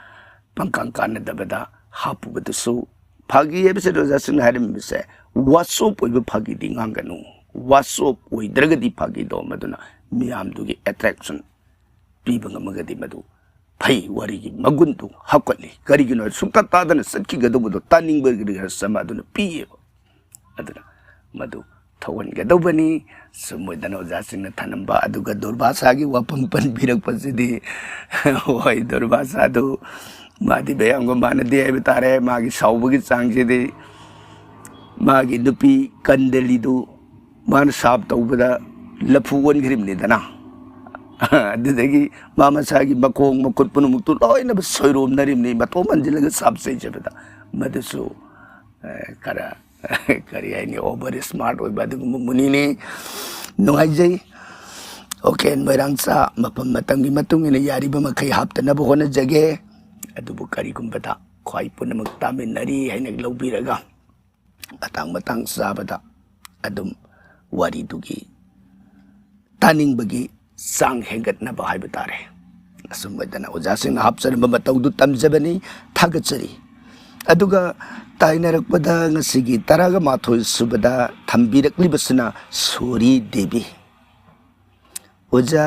pangkang kanada beda hapu bedu so phagi episode jasun harim se waso poiba phagi dinganganu wasop oidragadi phagi do maduna miyam dugi attraction piba ngamagadi madu phai wari gi magun tu hakali kari gi no sukta tadana sakki gadu do taning bergi sama aduna piye aduna madu thawan gadu bani sumodana jasing na thanamba aduga durbasa gi wapam pan birak pasidi hoi durbasa do madi bayam go manadi ay bitare magi saubugi changje magi nupi kandeli do man sab tawbada lafu won grim ni dana adudagi mama sagi makong makut puno muktu loy na soirom narim ni mato manjilaga sab sei jabada madasu kara kari ai ni over smart oi badu muni ni nungai jai okay merang sa mapam matangi matung ina yari ba makai hapta na bo na jage adubu kari kumbata khoi pun magtamin nari ai naglawbiraga matang sabada adum wari dugi taning bagi sang hengat na bahay batare asumedana ojasing hapsan mamatau du tamjabani thagatsari aduga tainarakpada ngasigi taraga mathoi subada thambiraklibasna sori devi oja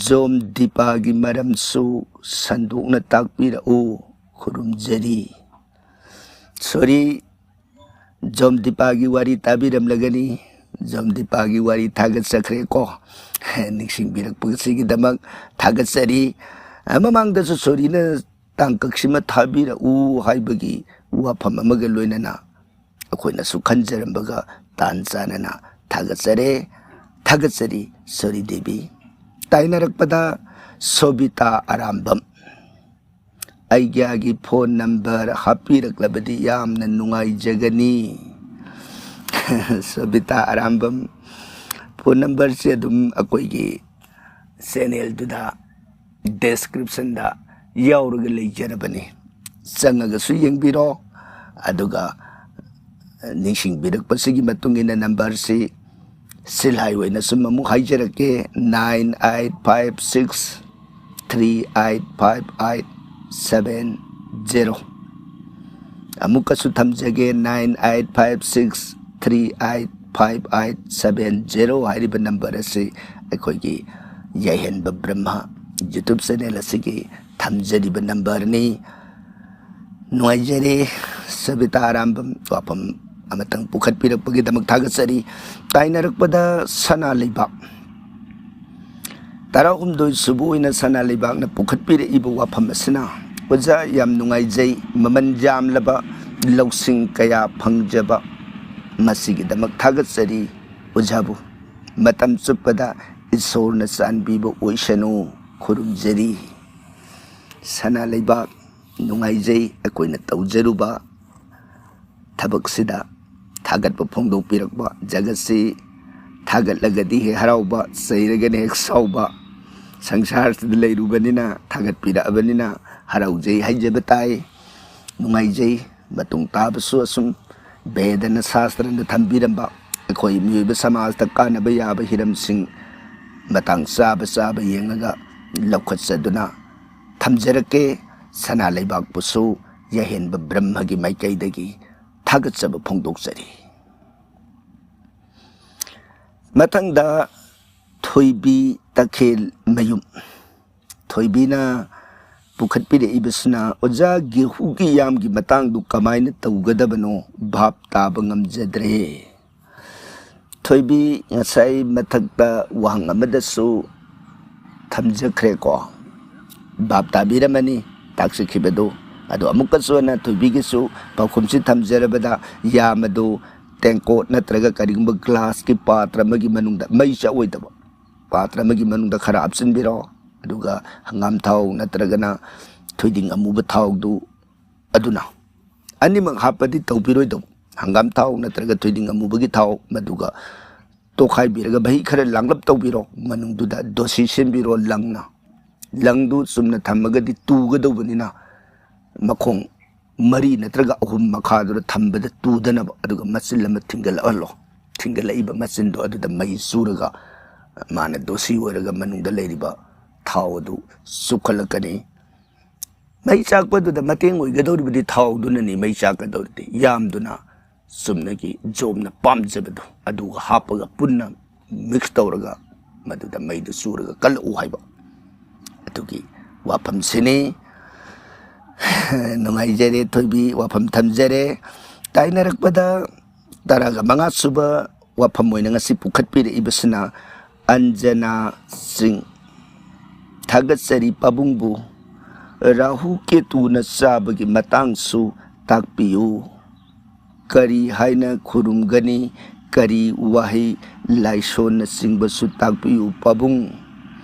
jom dipagi maram su sandukna takpira o khurumjari sori jom dipagi wari tabiram lagani jom dipagi wari thagat sakre ko niksing birak pagsigi damag thagat sari mamang da su sori na tangkaksima thabira u haibagi wafam amaga loinana akoina su khanjarambaga tanjanana thagat sari sori devi tainarakpada sobita arambam aigya phone number hapiraklabadi yamna nungai jagani sobita arambam phone ꯅꯝꯕꯔꯁꯦ ꯑꯗꯨꯝ ꯑꯩꯈꯣꯏꯒꯤ ꯆꯦꯅꯦꯜꯗꯨꯗ ꯗꯦꯁꯀ꯭ꯔꯤꯞꯁꯟꯗ ꯌꯥꯎꯔꯒ ꯂꯩꯖꯔꯕꯅꯤ ꯆꯪꯉꯒꯁꯨ ꯌꯦꯡꯕꯤꯔꯣ ꯑꯗꯨꯒ ꯅꯤꯡꯁꯤꯡꯕꯤꯔꯛꯄꯁꯤꯒꯤ ꯃꯇꯨꯡ ꯏꯟꯅ ꯅꯝꯕꯔꯁꯤ ꯁꯤꯜꯍꯥꯏ ꯑꯣꯏꯅ ꯁꯨꯝ ꯑꯃꯨꯛ ꯍꯥꯏꯖꯔꯛꯀꯦ 9856385870 ꯑꯃꯨꯛꯀꯁꯨ ꯊꯝꯖꯒꯦ 9856385870 ꯍꯥꯏꯔꯤꯕ ꯅꯝꯕꯔ ꯑꯁꯤ ꯑꯩꯈꯣꯏꯒꯤ ꯌꯥꯏꯍꯟꯕ ꯕ꯭ꯔꯍ꯭ꯃ ꯌꯨꯇꯨꯕ ꯆꯦꯅꯦꯜ ꯑꯁꯤꯒꯤ ꯊꯝꯖꯔꯤꯕ ꯅꯝꯕꯔꯅꯤ ꯅꯨꯡꯉꯥꯏꯖꯔꯦ ꯁꯕꯤꯇꯥ ꯑꯔꯥꯝꯕꯝ ꯋꯥꯐꯝ ꯑꯃꯇꯪ ꯄꯨꯈꯠꯄꯤꯔꯛꯄꯒꯤꯗꯃꯛ ꯊꯥꯒꯠꯆꯔꯤ ꯇꯥꯏꯅꯔꯛꯄꯗ ꯁꯅꯥ ꯂꯩꯕꯥꯛ 18 ꯁꯨꯕ ꯑꯣꯏꯅ ꯁꯅꯥ ꯂꯩꯕꯥꯛꯅ ꯄꯨꯈꯠꯄꯤꯔꯛꯏꯕ ꯋꯥꯐꯝ ꯑꯁꯤꯅ ꯑꯣꯖꯥ ꯌꯥꯝ ꯅꯨꯡꯉꯥꯏꯖꯩ ꯃꯃꯜ ꯌꯥꯝꯂꯕ ꯂꯧꯁꯤꯡ ꯀꯌꯥ ꯐꯪꯖꯕ ꯃꯁꯤꯒꯤꯗꯃꯛ ꯊꯥꯒꯠꯆꯔꯤ ꯑꯣꯖꯥꯕꯨ ꯃꯇꯝ ꯆꯨꯞꯄꯗ ꯏꯁꯣꯔꯅ ꯆꯥꯟꯕꯤꯕ ꯑꯣꯏꯁꯅꯨ ꯈꯨꯔꯨꯝꯖꯔꯤ ꯁꯅꯥ ꯂꯩꯕꯥꯛ ꯅꯨꯡꯉꯥꯏꯖꯩ ꯑꯩꯈꯣꯏꯅ ꯇꯧꯖꯔꯨꯕ ꯊꯕꯛꯁꯤꯗ ꯊꯥꯒꯠꯄ ꯐꯣꯡꯗꯣꯛꯄꯤꯔꯛꯄ ꯖꯒꯠꯁꯤ ꯊꯥꯒꯠꯂꯒꯗꯤ ꯍꯦꯛ ꯍꯔꯥꯎꯕ ꯆꯩꯔꯒꯅ ꯍꯦꯛ ꯁꯥꯎꯕ ꯁꯪꯁꯥꯔꯁꯤꯗ ꯂꯩꯔꯨꯕꯅꯤꯅ ꯊꯥꯒꯠꯄꯤꯔꯛꯑꯕꯅꯤꯅ ꯍꯔꯥꯎꯖꯩ ꯍꯥꯏꯖꯕ ꯇꯥꯏ ꯅꯨꯡꯉꯥꯏꯖꯩ ꯃꯇꯨꯡ ꯇꯥꯕꯁꯨ ꯑꯁꯨꯝ ꯚꯦꯗꯅ ꯁꯥꯁꯇ꯭ꯔꯅ ꯊꯝꯕꯤꯔꯝꯕ ꯑꯩꯈꯣꯏ ꯃꯤꯑꯣꯏꯕ ꯁꯃꯥꯖꯗ ꯀꯥꯟꯅꯕ ꯌꯥꯕ ꯍꯤꯔꯝꯁꯤꯡ ꯃꯇꯥꯡ ꯆꯥꯕ ꯌꯦꯡꯉꯒ ꯂꯧꯈꯠꯆꯗꯨꯅ ꯊꯝꯖꯔꯛꯀꯦ ꯁꯅꯥ ꯂꯩꯕꯥꯛꯄꯨꯁꯨ ꯌꯥꯏꯍꯟꯕ ꯕ꯭ꯔꯍ꯭ꯃꯒꯤ ꯃꯥꯏꯀꯩꯗꯒꯤ ꯊꯥꯒꯠꯆꯕ ꯐꯣꯡꯗꯣꯛꯆꯔꯤ ꯃꯊꯪꯗ ꯊꯣꯏꯕꯤ ꯇꯈꯦꯜ ꯃꯌꯨꯝ ꯊꯣꯏꯕꯤꯅ ꯄꯨꯈꯠꯄꯤꯔꯛꯏꯕꯁꯤꯅ ꯑꯣꯖꯥ ꯒꯦꯍꯨꯒꯤ ꯌꯥꯝꯒꯤ ꯃꯇꯥꯡꯗꯨ ꯀꯃꯥꯏꯅ ꯇꯧꯒꯗꯕꯅꯣ ꯚꯥꯞ ꯇꯥꯕ ꯉꯝꯖꯗ꯭ꯔꯦ ꯊꯣꯏꯕꯤ ꯉꯁꯥꯏ ꯃꯊꯛꯇ ꯋꯥꯍꯪ ꯑꯃꯗꯁꯨ ꯊꯝꯖꯈ꯭ꯔꯦꯀꯣ ꯚꯥꯞ ꯇꯥꯕꯤꯔꯝꯃꯅꯤ ꯇꯥꯛꯆꯈꯤꯕꯗꯨ ꯑꯗꯣ ꯑꯃꯨꯛꯀꯁꯨ ꯍꯟꯅ ꯊꯣꯏꯕꯤꯒꯤꯁꯨ ꯄꯥꯎꯈꯨꯝꯁꯤ ꯊꯝꯖꯔꯕꯗ ꯌꯥꯝ ꯑꯗꯨ ꯇꯦꯡꯀꯣꯠ ꯅꯠꯇ꯭ꯔꯒ ꯀꯔꯤꯒꯨꯝꯕ ꯒ꯭ꯂꯥꯁꯀꯤ ꯄꯥꯇ꯭ꯔ ꯑꯃꯒꯤ ꯃꯅꯨꯡꯗ ꯃꯩ ꯆꯥꯛꯑꯣꯏꯗꯕ ꯄꯥꯇ꯭ꯔ ꯑꯃꯒꯤ ꯃꯅꯨꯡꯗ ꯈꯔ ꯍꯥꯞꯆꯤꯟꯕꯤꯔꯣ ꯑꯗꯨꯒ ꯍꯪꯒꯥꯝ ꯊꯥꯎ ꯅꯠꯇ꯭ꯔꯒꯅ ꯊꯣꯏꯗꯤꯡ ꯑꯃꯨꯕ ꯊꯥꯎꯗꯨ ꯑꯗꯨꯅ ꯑꯅꯤꯃꯛ ꯍꯥꯞꯄꯗꯤ ꯇꯧꯕꯤꯔꯣꯏꯗꯧꯕ ꯍꯪꯒꯥꯝ ꯊꯥꯎ ꯅꯠꯇ꯭ꯔꯒ ꯊꯣꯏꯗꯤꯡ ꯑꯃꯨꯕꯒꯤ ꯊꯥꯎ ꯃꯗꯨꯒ ꯇꯣꯈꯥꯏꯕꯤꯔꯒ ꯃꯍꯤ ꯈꯔ ꯂꯥꯡꯂꯞ ꯇꯧꯕꯤꯔꯣ ꯃꯅꯨꯡꯗꯨꯗ ꯗꯣꯁꯤ ꯁꯦꯝꯕꯤꯔꯣ ꯂꯪꯗꯨ ꯆꯨꯝꯅ ꯊꯝꯃꯒꯗꯤ ꯇꯨꯒꯗꯧꯕꯅꯤꯅ ꯃꯈꯣꯡ 3 ꯅꯠꯇ꯭ꯔꯒ 3 ꯃꯈꯥꯗꯨꯗ ꯊꯝꯕꯗ ꯇꯨꯗꯅꯕ ꯑꯗꯨꯒ ꯃꯆꯤꯟ ꯑꯃ ꯊꯤꯡꯒꯠꯂꯛꯍꯜꯂꯣ ꯊꯤꯡꯒꯠꯂꯛꯏꯕ ꯃꯆꯤꯟꯗꯣ ꯑꯗꯨꯗ ꯃꯩ ꯆꯨꯔꯒ ꯃꯥꯅ ꯗꯣꯁꯤ ꯑꯣꯏꯔꯒ ꯃꯅꯨꯡꯗ ꯂꯩꯔꯤꯕ ꯊꯥꯎ ꯑꯗꯨ ꯆꯨꯈꯠꯂꯛꯀꯅꯤ ꯃꯩ ꯆꯥꯛꯄꯗꯨꯗ ꯃꯇꯦꯡ ꯑꯣꯏꯒꯗꯧꯔꯤꯕꯗꯤ ꯊꯥꯎꯗꯨꯅꯅꯤ ꯃꯩ ꯆꯥꯛꯀꯗꯧꯔꯤꯗꯤ ꯌꯥꯝꯗꯨꯅ ꯆꯨꯝꯅꯒꯤ ꯖꯣꯝꯅ ꯄꯥꯝꯖꯕꯗꯣ ꯑꯗꯨꯒ ꯍꯥꯞꯄꯒ ꯄꯨꯟꯅ ꯃꯤꯛꯁ ꯇꯧꯔꯒ ꯃꯗꯨꯗ ꯃꯩꯗꯨ ꯆꯨꯔꯒ ꯀꯜꯂꯛꯎ ꯍꯥꯏꯕ ꯑꯗꯨꯒꯤ ꯋꯥꯐꯝꯁꯤꯅꯤ ꯅꯨꯡꯉꯥꯏꯖꯔꯦ ꯊꯣꯏꯕꯤ ꯋꯥꯐꯝ ꯊꯝꯖꯔꯦ ꯇꯥꯏꯅꯔꯛꯄꯗ 15 ꯁꯨꯕ ꯋꯥꯐꯝ ꯑꯣꯏꯅ ꯉꯁꯤ ꯄꯨꯈꯠꯄꯤꯔꯛꯏꯕꯁꯤꯅ ꯑꯟꯖꯅꯥ ꯁꯤꯡ ꯊꯥꯒꯠꯆꯔꯤ ꯄꯥꯕꯨꯡꯕꯨ ꯔꯥꯍꯨ ꯀꯦꯇꯨꯅ ꯆꯥꯕꯒꯤ ꯃꯇꯥꯡꯁꯨ ꯇꯥꯛꯄꯤꯌꯨ ꯀꯔꯤ ꯍꯥꯏꯅ ꯈꯨꯔꯨꯝꯒꯅꯤ ꯀꯔꯤ ꯋꯥꯍꯩ ꯂꯥꯏꯁꯣꯟꯅꯆꯤꯡꯕꯁꯨ ꯇꯥꯛꯄꯤꯌꯨ ꯄꯥꯕꯨꯡ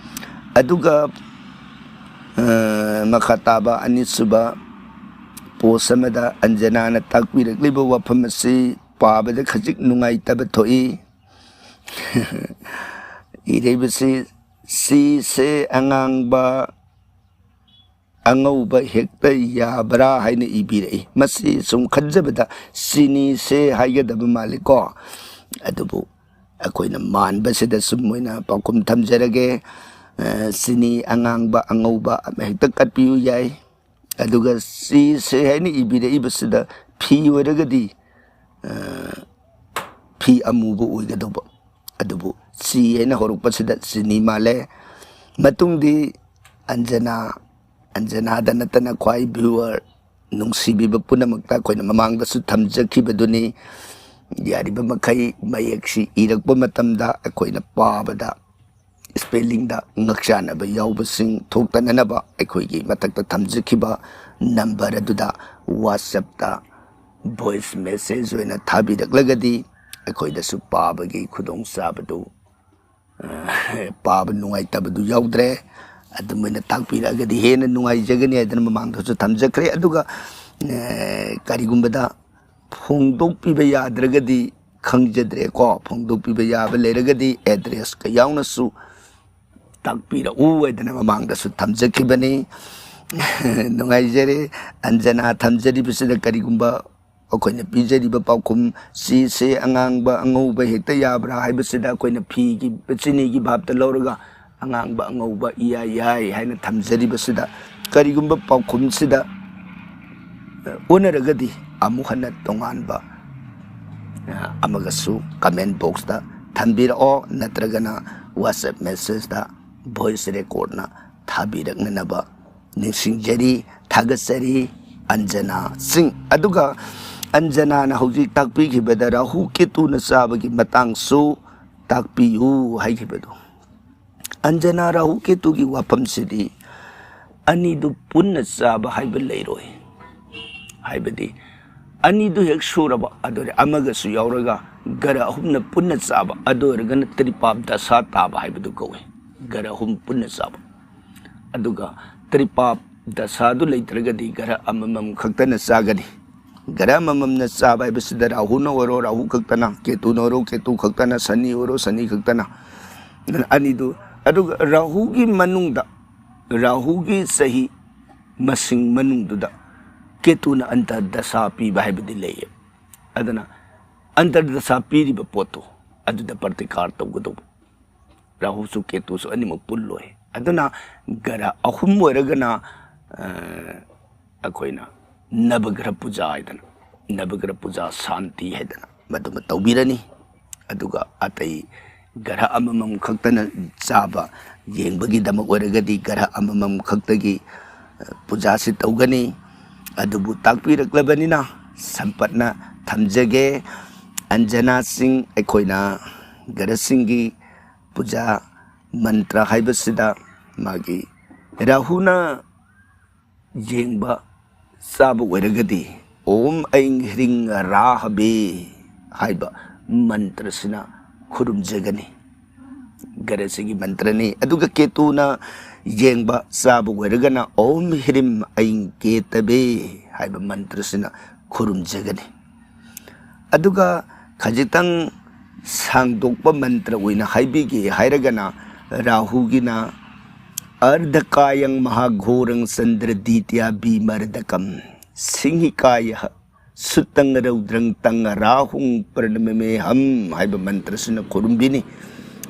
ꯑꯗꯨꯒ ꯃꯈꯥ ꯇꯥꯕ 2ꯁꯨꯕ ꯄꯣꯁ ꯑꯃꯗ ꯑꯟꯖꯅꯥꯅ ꯇꯥꯛꯄꯤꯔꯛꯂꯤꯕ ꯋꯥꯐꯝ ꯑꯁꯤ ꯄꯥꯕꯗ ꯈꯖꯤꯛ ꯅꯨꯡꯉꯥꯏꯇꯕ ꯊꯣꯛꯏ ꯏꯔꯩꯕꯁꯤ ꯁꯤꯁꯦ ꯑꯉꯥꯡꯕ ꯑꯉꯧꯕ ꯍꯦꯛꯇ ꯌꯥꯕ꯭ꯔꯥ ꯍꯥꯏꯅ ꯏꯕꯤꯔꯛꯏ ꯃꯁꯤ ꯁꯨꯝ ꯈꯟꯖꯕꯗ ꯆꯤꯅꯤꯁꯦ ꯍꯥꯏꯒꯗꯕ ꯃꯥꯜꯂꯤꯀꯣ ꯑꯗꯨꯕꯨ ꯑꯩꯈꯣꯏꯅ ꯃꯥꯟꯕꯁꯤꯗ ꯁꯨꯝ ꯑꯣꯏꯅ ꯄꯥꯎꯈꯨꯝ ꯊꯝꯖꯔꯒꯦ ꯆꯤꯅꯤ ꯑꯉꯥꯡꯕ ꯑꯉꯧꯕ ꯑꯃ ꯍꯦꯛꯇ ꯀꯠꯄꯤꯌꯨ ꯌꯥꯏ ꯑꯗꯨꯒ ꯆꯤꯁꯦ ꯍꯥꯏꯅ ꯏꯕꯤꯔꯛꯏꯕꯁꯤꯗ ꯐꯤ ꯑꯣꯏꯔꯒꯗꯤ ꯐꯤ ꯑꯃꯨꯕ ꯑꯣꯏꯒꯗꯧꯕ ꯑꯗꯨꯕꯨ ꯆꯤ ꯍꯥꯏꯅ ꯍꯧꯔꯛꯄꯁꯤꯗ ꯆꯤꯅꯤ ꯃꯥꯜꯂꯦ ꯃꯇꯨꯡꯗꯤ ꯑꯟꯖꯅꯥꯗ ꯅꯠꯇꯅ ꯈ꯭ꯋꯥꯏ ꯚ꯭ꯌꯨꯋꯔ ꯅꯨꯡꯁꯤꯕꯤꯕ ꯄꯨꯝꯅꯃꯛꯇ ꯑꯩꯈꯣꯏꯅ ꯃꯃꯥꯡꯗꯁꯨ ꯊꯝꯖꯈꯤꯕꯗꯨꯅꯤ ꯌꯥꯔꯤꯕ ꯃꯈꯩ ꯃꯌꯦꯛꯁꯤ ꯏꯔꯛꯄ ꯃꯇꯝꯗ ꯑꯩꯈꯣꯏꯅ ꯄꯥꯕꯗ ꯁ꯭ꯄꯦꯂꯤꯡꯗ ꯉꯛꯆꯥꯟꯅꯕ ꯌꯥꯎꯕꯁꯤꯡ ꯊꯣꯛꯇꯅꯅꯕ ꯑꯩꯈꯣꯏꯒꯤ ꯃꯊꯛꯇ ꯊꯝꯖꯈꯤꯕ ꯅꯝꯕꯔ ꯑꯗꯨꯗ ꯋꯥꯆꯞꯇ ꯚꯣꯏꯁ ꯃꯦꯁꯦꯖ ꯑꯣꯏꯅ ꯊꯥꯕꯤꯔꯛꯂꯒꯗꯤ ꯑꯩꯈꯣꯏꯗꯁꯨ ꯄꯥꯕꯒꯤ ꯈꯨꯗꯣꯡꯆꯥꯕꯗꯨ ꯄꯥꯕ ꯅꯨꯡꯉꯥꯏꯇꯕꯗꯨ ꯌꯥꯎꯗ꯭ꯔꯦ ꯑꯗꯨꯃꯥꯏꯅ ꯇꯥꯛꯄꯤꯔꯛꯑꯒꯗꯤ ꯍꯦꯟꯅ ꯅꯨꯡꯉꯥꯏꯖꯒꯅꯤ ꯍꯥꯏꯗꯅ ꯃꯃꯥꯡꯗꯁꯨ ꯊꯝꯖꯈ꯭ꯔꯦ ꯑꯗꯨꯒ ꯀꯔꯤꯒꯨꯝꯕꯗ ꯐꯣꯡꯗꯣꯛꯄꯤꯕ ꯌꯥꯗ꯭ꯔꯒꯗꯤ ꯈꯪꯖꯗ꯭ꯔꯦꯀꯣ ꯐꯣꯡꯗꯣꯛꯄꯤꯕ ꯌꯥꯕ ꯂꯩꯔꯒꯗꯤ ꯑꯦꯗ꯭ꯔꯦꯁꯀ ꯌꯥꯎꯅꯁꯨ ꯇꯥꯛꯄꯤꯔꯛꯎ ꯍꯥꯏꯗꯅ ꯃꯃꯥꯡꯗꯁꯨ ꯊꯝꯖꯈꯤꯕꯅꯤ ꯅꯨꯡꯉꯥꯏꯖꯔꯦ ꯑꯟꯖꯅꯥ ꯊꯝꯖꯔꯤꯕꯁꯤꯗ ꯀꯔꯤꯒꯨꯝꯕ ꯑꯩꯈꯣꯏꯅ ꯄꯤꯖꯔꯤꯕ ꯄꯥꯎꯈꯨꯝ ꯁꯤꯁꯦ ꯑꯉꯥꯡꯕ ꯑꯉꯧꯕ ꯍꯦꯛꯇ ꯌꯥꯕ꯭ꯔꯥ ꯍꯥꯏꯕꯁꯤꯗ ꯑꯩꯈꯣꯏꯅ ꯐꯤꯒꯤ ꯆꯤꯅꯤꯒꯤ ꯚꯥꯞꯇ ꯂꯧꯔꯒ ꯑꯉꯥꯡꯕ ꯑꯉꯧꯕ ꯏꯌꯥ ꯌꯥꯏ ꯍꯥꯏꯅ ꯊꯝꯖꯔꯤꯕꯁꯤꯗ ꯀꯔꯤꯒꯨꯝꯕ ꯄꯥꯎꯈꯨꯝꯁꯤꯗ ꯑꯣꯟꯅꯔꯒꯗꯤ ꯑꯃꯨꯛ ꯍꯟꯅ ꯇꯣꯉꯥꯟꯕ ꯑꯃꯒꯁꯨ ꯀꯃꯦꯟ ꯕꯣꯛꯁꯇ ꯊꯝꯕꯤꯔꯛꯑꯣ ꯅꯠꯇ꯭ꯔꯒꯅ ꯋꯥꯆꯦꯞ ꯃꯦꯁꯦꯖꯇ ꯚꯣꯏꯁ ꯔꯦꯀꯣꯔꯠꯅ ꯊꯥꯕꯤꯔꯛꯅꯅꯕ ꯅꯤꯡꯁꯤꯡꯖꯔꯤ ꯊꯥꯒꯠꯆꯔꯤ ꯑꯟꯖꯅꯥ ꯁꯤꯡ ꯑꯗꯨꯒ ꯑꯟꯖꯅꯥꯅ ꯍꯧꯖꯤꯛ ꯇꯥꯛꯄꯤꯈꯤꯕꯗ ꯔꯥꯍꯨ ꯀꯦꯇꯨꯅ ꯆꯥꯕꯒꯤ ꯃꯇꯥꯡꯁꯨ ꯇꯥꯛꯄꯤꯌꯨ ꯍꯥꯏꯈꯤꯕꯗꯣ ꯑꯟꯖꯅꯥ ꯔꯥꯍꯨ ꯀꯦꯇꯨꯒꯤ ꯋꯥꯐꯝꯁꯤꯗꯤ ꯑꯅꯤꯗꯨ ꯄꯨꯟꯅ ꯆꯥꯕ ꯍꯥꯏꯕ ꯂꯩꯔꯣꯏ ꯍꯥꯏꯕꯗꯤ ꯑꯅꯤꯗꯨ ꯍꯦꯛ ꯁꯨꯔꯕ ꯑꯗꯨ ꯑꯃꯒꯁꯨ ꯌꯥꯎꯔꯒ ꯒꯔ ꯑꯍꯨꯝꯅ ꯄꯨꯟꯅ ꯆꯥꯕ ꯑꯗꯨ ꯑꯣꯏꯔꯒꯅ ꯇ꯭ꯔꯤꯄꯥꯞ ꯗꯁꯥ ꯇꯥꯕ ꯍꯥꯏꯕꯗꯨ ꯀꯧꯏ ꯒꯔ ꯑꯍꯨꯝ ꯄꯨꯟꯅ ꯆꯥꯕ ꯑꯗꯨꯒ ꯇ꯭ꯔꯤꯄꯥꯞ ꯗꯁꯥꯗꯨ ꯂꯩꯇ꯭ꯔꯒꯗꯤ ꯒꯔ ꯑꯃꯃꯝ ꯈꯛꯇꯅ ꯆꯥꯒꯅꯤ ꯒꯔ ꯑꯃꯃꯝꯅ ꯆꯥꯕ ꯍꯥꯏꯕꯁꯤꯗ ꯔꯥꯍꯨꯅ ꯑꯣꯏꯔꯣ ꯔꯥꯍꯨ ꯈꯛꯇꯅ ꯀꯦꯇꯨꯅ ꯑꯣꯏꯔꯣ ꯀꯦꯇꯨ ꯈꯛꯇꯅ ꯁꯅꯤ ꯑꯣꯏꯔꯣ ꯁꯅꯤ ꯈꯛꯇꯅ ꯑꯅꯤꯗꯨ ꯑꯗꯨꯒ ꯔꯥꯍꯨꯒꯤ ꯃꯅꯨꯡꯗ ꯔꯥꯍꯨꯒꯤ ꯆꯍꯤ ꯃꯁꯤꯡ ꯃꯅꯨꯡꯗꯨꯗ ꯀꯦꯇꯨꯅ ꯑꯟꯇꯔꯗꯁꯥ ꯄꯤꯕ ꯍꯥꯏꯕꯗꯤ ꯂꯩꯌꯦ ꯑꯗꯨꯅ ꯑꯟꯇꯔꯗꯁꯥ ꯄꯤꯔꯤꯕ ꯄꯣꯠꯇꯨ ꯑꯗꯨꯗ ꯄ꯭ꯔꯇꯤꯀꯥꯔ ꯇꯧꯒꯗꯧꯕ ꯔꯥꯍꯨꯁꯨ ꯀꯦꯇꯨꯁꯨ ꯑꯅꯤꯃꯛ ꯄꯨꯜꯂꯣꯏ ꯑꯗꯨꯅ ꯒꯔ ꯑꯍꯨꯝ ꯑꯣꯏꯔꯒꯅ ꯑꯩꯈꯣꯏꯅ ꯅꯕꯒ꯭ꯔꯍ ꯄꯨꯖꯥ ꯍꯥꯏꯗꯅ ꯅꯕꯒ꯭ꯔꯍ ꯄꯨꯖꯥ ꯁꯥꯟꯇꯤ ꯍꯥꯏꯗꯅ ꯃꯗꯨꯃ ꯇꯧꯕꯤꯔꯅꯤ ꯑꯗꯨꯒ ꯑꯇꯩ ꯒꯔꯍ ꯑꯃꯃꯝ ꯈꯛꯇꯅ ꯆꯥꯕ ꯌꯦꯡꯕꯒꯤꯗꯃꯛ ꯑꯣꯏꯔꯒꯗꯤ ꯒꯔꯍ ꯑꯃꯃꯝ ꯈꯛꯇꯒꯤ ꯄꯨꯖꯥꯁꯤ ꯇꯧꯒꯅꯤ ꯑꯗꯨꯕꯨ ꯇꯥꯛꯄꯤꯔꯛꯂꯕꯅꯤꯅ ꯁꯝꯄꯠꯅ ꯊꯝꯖꯒꯦ ꯑꯟꯖꯅꯥꯁꯤꯡ ꯑꯩꯈꯣꯏꯅ ꯒꯔꯍꯁꯤꯡꯒꯤ ꯄꯨꯖꯥ ꯃꯟꯇ꯭ꯔ ꯍꯥꯏꯕꯁꯤꯗ ꯃꯥꯒꯤ ꯔꯥꯍꯨꯅ ꯌꯦꯡꯕ ꯆꯥꯕ ꯑꯣꯏꯔꯒꯗꯤ ꯑꯣꯝ ꯑꯩꯡ ꯍ꯭ꯔꯤꯡ ꯔꯥꯍꯕꯦ ꯍꯥꯏꯕ ꯃꯟꯇ꯭ꯔꯁꯤꯅ ꯈꯨꯔꯨꯝꯖꯒꯅꯤ ꯒꯔꯍꯁꯤꯒꯤ ꯃꯟꯇ꯭ꯔꯅꯤ ꯑꯗꯨꯒ ꯀꯦꯇꯨꯅ ꯌꯦꯡꯕ ꯆꯥꯕ ꯑꯣꯏꯔꯒꯅ ꯑꯣꯝ ꯍ꯭ꯔꯤꯝ ꯑꯩꯡ ꯀꯦꯇꯕꯦ ꯍꯥꯏꯕ ꯃꯟꯇ꯭ꯔꯁꯤꯅ ꯈꯨꯔꯨꯝꯖꯒꯅꯤ ꯑꯗꯨꯒ ꯈꯖꯤꯛꯇꯪ ꯁꯥꯡꯗꯣꯛꯄ ꯃꯟꯇ꯭ꯔ ꯑꯣꯏꯅ ꯍꯥꯏꯕꯤꯒꯦ ꯍꯥꯏꯔꯒꯅ ꯔꯥꯍꯨꯒꯤꯅ ꯑꯔꯙꯀꯥꯌꯪ ꯃꯍꯥꯘꯣꯔꯪ ꯆꯟꯗ꯭ꯔ ꯗꯤꯇ꯭ꯌꯥ ꯕꯤꯃꯔꯗꯀꯝ ꯁꯤꯡꯍꯤꯀꯥꯌ ꯁꯨꯇꯪ ꯔꯧꯗ꯭ꯔꯪ ꯇꯪ ꯔꯥꯍꯨꯡ ꯄ꯭ꯔꯅꯃꯦꯍꯝ ꯍꯥꯏꯕ ꯃꯟꯇ꯭ꯔꯁꯤꯅ ꯈꯨꯔꯨꯝꯕꯤꯅꯤ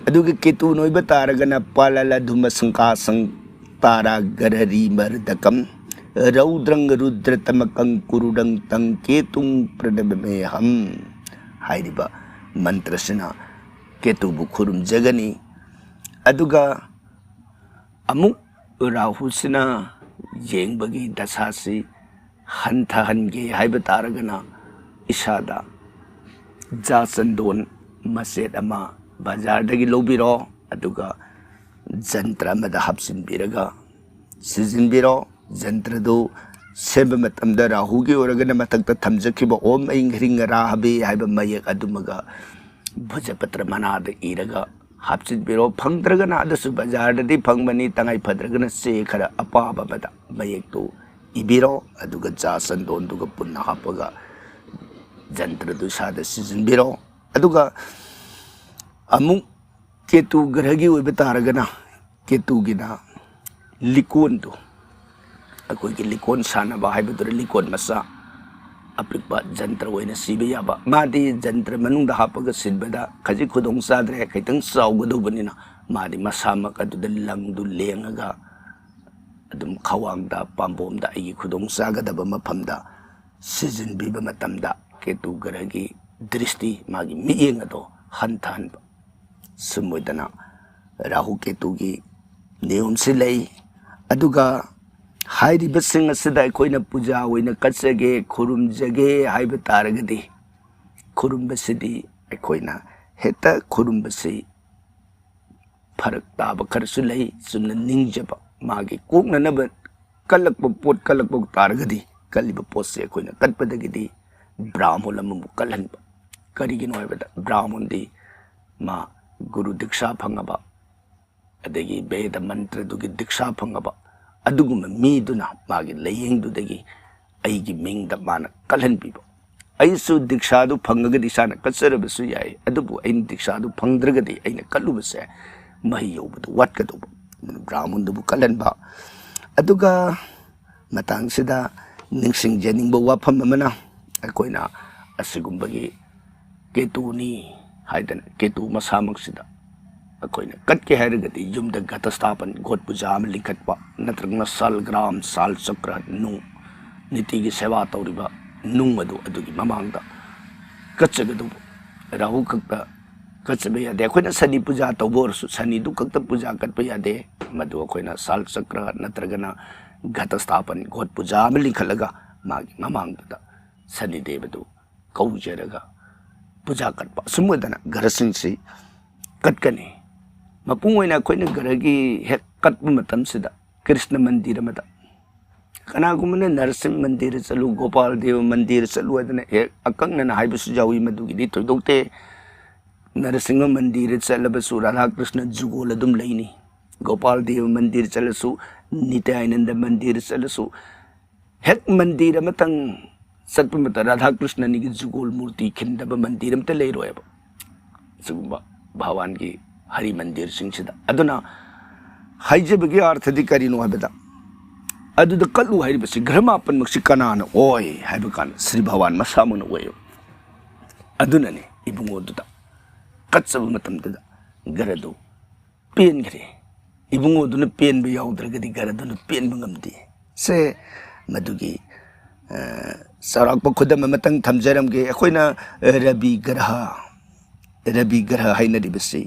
ꯑꯗꯨꯒ ꯀꯦꯇꯨꯅ ꯑꯣꯏꯕ ꯇꯥꯔꯒꯅ ꯄꯥꯂꯂꯙꯨꯃ ꯁꯪꯀꯥꯁꯪ ꯇꯥꯔꯥ ꯒꯔꯍꯔꯤ ꯃꯔꯗꯀꯝ ꯔꯧꯗ꯭ꯔꯪ ꯔꯨꯗ꯭ꯔꯇꯃꯀꯪ ꯀꯨꯔꯨꯗꯪ ꯇꯪ ꯀꯦꯇꯨꯡ ꯄ꯭ꯔꯅꯃꯦꯍꯝ ꯍꯥꯏꯔꯤꯕ ꯃꯟꯇ꯭ꯔꯁꯤꯅ ꯀꯦꯇꯨꯕꯨ ꯈꯨꯔꯨꯝꯖꯒꯅꯤ ꯑꯗꯨꯒ ꯑꯃꯨꯛ ꯔꯥꯍꯨꯁꯤꯅ ꯌꯦꯡꯕꯒꯤ ꯗꯁꯥꯁꯤ ꯍꯟꯊꯍꯟꯒꯦ ꯍꯥꯏꯕ ꯇꯥꯔꯒꯅ ꯏꯁꯥꯗ ꯖꯥꯆꯟꯗꯣꯟ ꯃꯆꯦꯠ ꯑꯃ ꯕꯖꯥꯔꯗꯒꯤ ꯂꯧꯕꯤꯔꯣ ꯑꯗꯨꯒ ꯖꯟꯇ꯭ꯔ ꯑꯃꯗ ꯍꯥꯞꯆꯤꯟꯕꯤꯔꯒ ꯁꯤꯖꯤꯟꯕꯤꯔꯣ ꯖꯟꯇ꯭ꯔꯗꯨ ꯁꯦꯝꯕ ꯃꯇꯝꯗ ꯔꯥꯍꯨꯒꯤ ꯑꯣꯏꯔꯒꯅ ꯃꯊꯛꯇ ꯊꯝꯖꯈꯤꯕ ꯑꯣꯝ ꯑꯩꯡ ꯍ꯭ꯔꯤꯡ ꯔꯥꯍꯕꯦ ꯍꯥꯏꯕ ꯃꯌꯦꯛ ꯑꯗꯨꯃꯒ ꯚꯨꯖꯄꯇ꯭ꯔ ꯃꯅꯥꯗ ꯏꯔꯒ ꯍꯥꯞꯆꯤꯟꯕꯤꯔꯣ ꯐꯪꯗ꯭ꯔꯒꯅ ꯑꯗꯨꯁꯨ ꯕꯖꯥꯔꯗꯗꯤ ꯐꯪꯕꯅꯤ ꯇꯉꯥꯏ ꯐꯗ꯭ꯔꯒꯅ ꯆꯦ ꯈꯔ ꯑꯄꯥꯕ ꯑꯃꯗ ꯃꯌꯦꯛꯇꯨ ꯏꯕꯤꯔꯣ ꯑꯗꯨꯒ ꯆꯟꯗꯣꯟꯗꯨꯒ ꯄꯨꯟꯅ ꯍꯥꯞꯄꯒ ꯖꯟꯇ꯭ꯔꯗꯨ ꯏꯁꯥꯗ ꯁꯤꯖꯤꯟꯕꯤꯔꯣ ꯑꯗꯨꯒ ꯑꯃꯨꯛ ꯀꯦꯇꯨ ꯒ꯭ꯔꯍꯒꯤ ꯑꯣꯏꯕ ꯇꯥꯔꯒꯅ ꯀꯦꯇꯨꯒꯤꯅ ꯂꯤꯀꯣꯟꯗꯨ ꯑꯩꯈꯣꯏꯒꯤ ꯂꯤꯀꯣꯟ ꯁꯥꯟꯅꯕ ꯍꯥꯏꯕꯗꯨꯗ ꯂꯤꯀꯣꯟ ꯃꯆꯥ ꯑꯄꯤꯛꯄ ꯖꯟꯇ꯭ꯔ ꯑꯣꯏꯅ ꯁꯤꯕ ꯌꯥꯕ ꯃꯥꯗꯤ ꯖꯟꯇ꯭ꯔ ꯃꯅꯨꯡꯗ ꯍꯥꯞꯄꯒ ꯁꯤꯟꯕꯗ ꯈꯖꯤꯛ ꯈꯨꯗꯣꯡ ꯆꯥꯗ꯭ꯔꯦ ꯈꯤꯇꯪ ꯆꯥꯎꯒꯗꯧꯕꯅꯤꯅ ꯃꯥꯗꯤ ꯃꯁꯥꯃꯛ ꯑꯗꯨꯗ ꯂꯪꯗꯨ ꯂꯦꯡꯉꯒ ꯑꯗꯨꯝ ꯈ꯭ꯋꯥꯡꯗ ꯄꯥꯝꯕꯣꯝꯗ ꯑꯩꯒꯤ ꯈꯨꯗꯣꯡ ꯆꯥꯒꯗꯕ ꯃꯐꯝꯗ ꯁꯤꯖꯤꯟꯕꯤꯕ ꯃꯇꯝꯗ ꯀꯦꯇꯨ ꯒ꯭ꯔꯍꯒꯤ ꯗ꯭ꯔꯤꯁꯇꯤ ꯃꯥꯒꯤ ꯃꯤꯠꯌꯦꯡ ꯑꯗꯣ ꯍꯟꯊꯍꯟꯕ ꯁꯨꯝ ꯑꯣꯏꯗꯅ ꯔꯥꯍꯨ ꯀꯦꯇꯨꯒꯤ ꯅꯤꯌꯣꯝꯁꯤ ꯂꯩ ꯑꯗꯨꯒ ꯍꯥꯏꯔꯤꯕꯁꯤꯡ ꯑꯁꯤꯗ ꯑꯩꯈꯣꯏꯅ ꯄꯨꯖꯥ ꯑꯣꯏꯅ ꯀꯠꯆꯒꯦ ꯈꯨꯔꯨꯝꯖꯒꯦ ꯍꯥꯏꯕ ꯇꯥꯔꯒꯗꯤ ꯈꯨꯔꯨꯝꯕꯁꯤꯗꯤ ꯑꯩꯈꯣꯏꯅ ꯍꯦꯛꯇ ꯈꯨꯔꯨꯝꯕꯁꯤ ꯐꯔꯛ ꯇꯥꯕ ꯈꯔꯁꯨ ꯂꯩ ꯆꯨꯝꯅ ꯅꯤꯡꯖꯕ ꯃꯥꯒꯤ ꯀꯣꯛꯅꯅꯕ ꯀꯜꯂꯛꯄ ꯄꯣꯠ ꯀꯜꯂꯛꯄ ꯇꯥꯔꯒꯗꯤ ꯀꯜꯂꯤꯕ ꯄꯣꯠꯁꯦ ꯑꯩꯈꯣꯏꯅ ꯀꯠꯄꯗꯒꯤꯗꯤ ꯕ꯭ꯔꯥꯍ꯭ꯃꯣꯟ ꯑꯃꯕꯨ ꯀꯜꯍꯟꯕ ꯀꯔꯤꯒꯤꯅꯣ ꯍꯥꯏꯕꯗ ꯕ꯭ꯔꯥꯍ꯭ꯃꯣꯟꯗꯤ ꯃꯥ ꯒꯨꯔꯨ ꯗꯤꯛꯁꯥ ꯐꯪꯉꯕ ꯑꯗꯒꯤ ꯚꯦꯗ ꯃꯟꯇ꯭ꯔꯗꯨꯒꯤ ꯗꯤꯛꯁꯥ ꯐꯪꯉꯕ ꯑꯗꯨꯒꯨꯝꯕ ꯃꯤꯗꯨꯅ ꯃꯥꯒꯤ ꯂꯥꯏꯌꯦꯡꯗꯨꯗꯒꯤ ꯑꯩꯒꯤ ꯃꯤꯡꯗ ꯃꯥꯅ ꯀꯜꯍꯟꯕꯤꯕ ꯑꯩꯁꯨ ꯗꯤꯛꯁꯥꯗꯨ ꯐꯪꯉꯒꯗꯤ ꯏꯁꯥꯅ ꯀꯠꯆꯔꯕꯁꯨ ꯌꯥꯏ ꯑꯗꯨꯕꯨ ꯑꯩꯅ ꯗꯤꯛꯁꯥꯗꯨ ꯐꯪꯗ꯭ꯔꯒꯗꯤ ꯑꯩꯅ ꯀꯠꯂꯨꯕꯁꯦ ꯃꯍꯩ ꯌꯧꯕꯗꯨ ꯋꯥꯠꯀꯗꯧꯕ ꯕ꯭ꯔꯥꯍꯃꯟꯗꯨꯕꯨ ꯀꯠꯍꯟꯕ ꯑꯗꯨꯒ ꯃꯇꯥꯡꯁꯤꯗ ꯅꯤꯡꯁꯤꯡꯖꯅꯤꯡꯕ ꯋꯥꯐꯝ ꯑꯃꯅ ꯑꯩꯈꯣꯏꯅ ꯑꯁꯤꯒꯨꯝꯕꯒꯤ ꯀꯦꯇꯨꯅꯤ ꯍꯥꯏꯗꯅ ꯀꯦꯇꯨ ꯃꯁꯥꯃꯛꯁꯤꯗ ꯑꯩꯈꯣꯏꯅ ꯀꯠꯀꯦ ꯍꯥꯏꯔꯒꯗꯤ ꯌꯨꯝꯗ ꯘꯇꯁꯊꯥꯄꯟ ꯒꯣꯠ ꯄꯨꯖꯥ ꯑꯃ ꯂꯤꯡꯈꯠꯄ ꯅꯠꯇ꯭ꯔꯒꯅ ꯁꯥꯜꯒ꯭ꯔꯥꯝ ꯁꯥꯜ ꯆꯀ꯭ꯔ ꯅꯨꯡ ꯅꯤꯇꯤꯒꯤ ꯁꯦꯕꯥ ꯇꯧꯔꯤꯕ ꯅꯨꯡ ꯑꯗꯨ ꯑꯗꯨꯒꯤ ꯃꯃꯥꯡꯗ ꯀꯠꯆꯒꯗꯧꯕ ꯔꯥꯍꯨ ꯈꯛꯇ ꯀꯠꯆꯕ ꯌꯥꯗꯦ ꯑꯩꯈꯣꯏꯅ ꯁꯅꯤ ꯄꯨꯖꯥ ꯇꯧꯕ ꯑꯣꯏꯔꯁꯨ ꯁꯅꯤꯗꯨ ꯈꯛꯇ ꯄꯨꯖꯥ ꯀꯠꯄ ꯌꯥꯗꯦ ꯃꯗꯨ ꯑꯩꯈꯣꯏꯅ ꯁꯥꯜ ꯆꯀ꯭ꯔ ꯅꯠꯇ꯭ꯔꯒꯅ ꯘꯇꯁꯊꯥꯄꯟ ꯒꯣꯠ ꯄꯨꯖꯥ ꯑꯃ ꯂꯤꯡꯈꯠꯂꯒ ꯃꯥꯒꯤ ꯃꯃꯥꯡꯗꯨꯗ ꯁꯅꯤꯗꯦꯕꯗꯨ ꯀꯧꯖꯔꯒ ꯄꯨꯖꯥ ꯀꯠꯄ ꯑꯁꯨꯝꯕꯗꯅ ꯘꯔꯁꯤꯡꯁꯤ ꯀꯠꯀꯅꯤ ꯃꯄꯨꯡ ꯑꯣꯏꯅ ꯑꯩꯈꯣꯏꯅ ꯘꯔꯒꯤ ꯍꯦꯛ ꯀꯠꯄ ꯃꯇꯝꯁꯤꯗ ꯀ꯭ꯔꯤꯁꯅ ꯃꯟꯗꯤꯔ ꯑꯃꯗ ꯀꯅꯥꯒꯨꯝꯕꯅ ꯅꯔꯁꯤꯡ ꯃꯟꯗꯤꯔ ꯆꯠꯂꯨ ꯒꯣꯄꯥꯜ ꯗꯦꯕ ꯃꯟꯗꯤꯔ ꯆꯠꯂꯨ ꯍꯥꯏꯗꯅ ꯍꯦꯛ ꯑꯀꯛꯅꯅ ꯍꯥꯏꯕꯁꯨ ꯌꯥꯎꯏ ꯃꯗꯨꯒꯤꯗꯤ ꯊꯣꯏꯗꯣꯛꯇꯦ ꯅꯔꯁꯤꯡꯍ ꯃꯟꯗꯤꯔ ꯆꯠꯂꯕꯁꯨ ꯔꯥꯙꯥ ꯀ꯭ꯔꯤꯁꯅ ꯖꯨꯒꯣꯜ ꯑꯗꯨꯝ ꯂꯩꯅꯤ ꯒꯣꯄꯥꯜ ꯗꯦꯕ ꯃꯟꯗꯤꯔ ꯆꯠꯂꯁꯨ ꯅꯤꯇꯌꯥꯅꯟꯗ ꯃꯟꯗꯤꯔ ꯆꯠꯂꯁꯨ ꯍꯦꯛ ꯃꯟꯗꯤꯔ ꯑꯃꯇꯪ ꯆꯠꯄ ꯃꯇꯝꯗ ꯔꯥꯙꯥ ꯀ꯭ꯔꯤꯁꯅꯅꯤꯒꯤ ꯖꯨꯒꯣꯜ ꯃꯨꯔꯇꯤ ꯈꯤꯟꯗꯕ ꯃꯟꯗꯤꯔ ꯑꯃꯇ ꯂꯩꯔꯣꯏꯕ ꯑꯁꯤꯒꯨꯝꯕ ꯚꯒꯋꯥꯟꯒꯤ ꯍꯔꯤ ꯃꯟꯗꯤꯔꯁꯤꯡꯁꯤꯗ ꯑꯗꯨꯅ ꯍꯥꯏꯖꯕꯒꯤ ꯑꯥꯔꯊꯗꯤ ꯀꯔꯤꯅꯣ ꯍꯥꯏꯕꯗ ꯑꯗꯨꯗ ꯀꯠꯂꯨ ꯍꯥꯏꯔꯤꯕꯁꯤ ꯒ꯭ꯔꯍ ꯃꯥꯄꯟꯃꯛꯁꯤ ꯀꯅꯥꯅ ꯑꯣꯏ ꯍꯥꯏꯕ ꯀꯥꯟꯗ ꯁ꯭ꯔꯤ ꯚꯒꯋꯥꯟ ꯃꯁꯥꯃꯛꯅ ꯑꯣꯏꯌꯦꯕ ꯑꯗꯨꯅꯅꯤ ꯏꯕꯨꯡꯉꯣꯗꯨꯗ ꯀꯠꯆꯕ ꯃꯇꯝꯗꯨꯗ ꯒꯔꯗꯨ ꯄꯦꯟꯈ꯭ꯔꯦ ꯏꯕꯨꯡꯉꯣꯗꯨꯅ ꯄꯦꯟꯕ ꯌꯥꯎꯗ꯭ꯔꯒꯗꯤ ꯒꯔꯗꯨꯅ ꯄꯦꯟꯕ ꯉꯝꯗꯦ ꯁꯦ ꯃꯗꯨꯒꯤ ꯆꯥꯎꯔꯥꯛꯄ ꯈꯨꯗꯝ ꯑꯃꯇꯪ ꯊꯝꯖꯔꯝꯒꯦ ꯑꯩꯈꯣꯏꯅ ꯔꯕꯤ ꯒ꯭ꯔꯍ ꯍꯥꯏꯅꯔꯤꯕꯁꯤ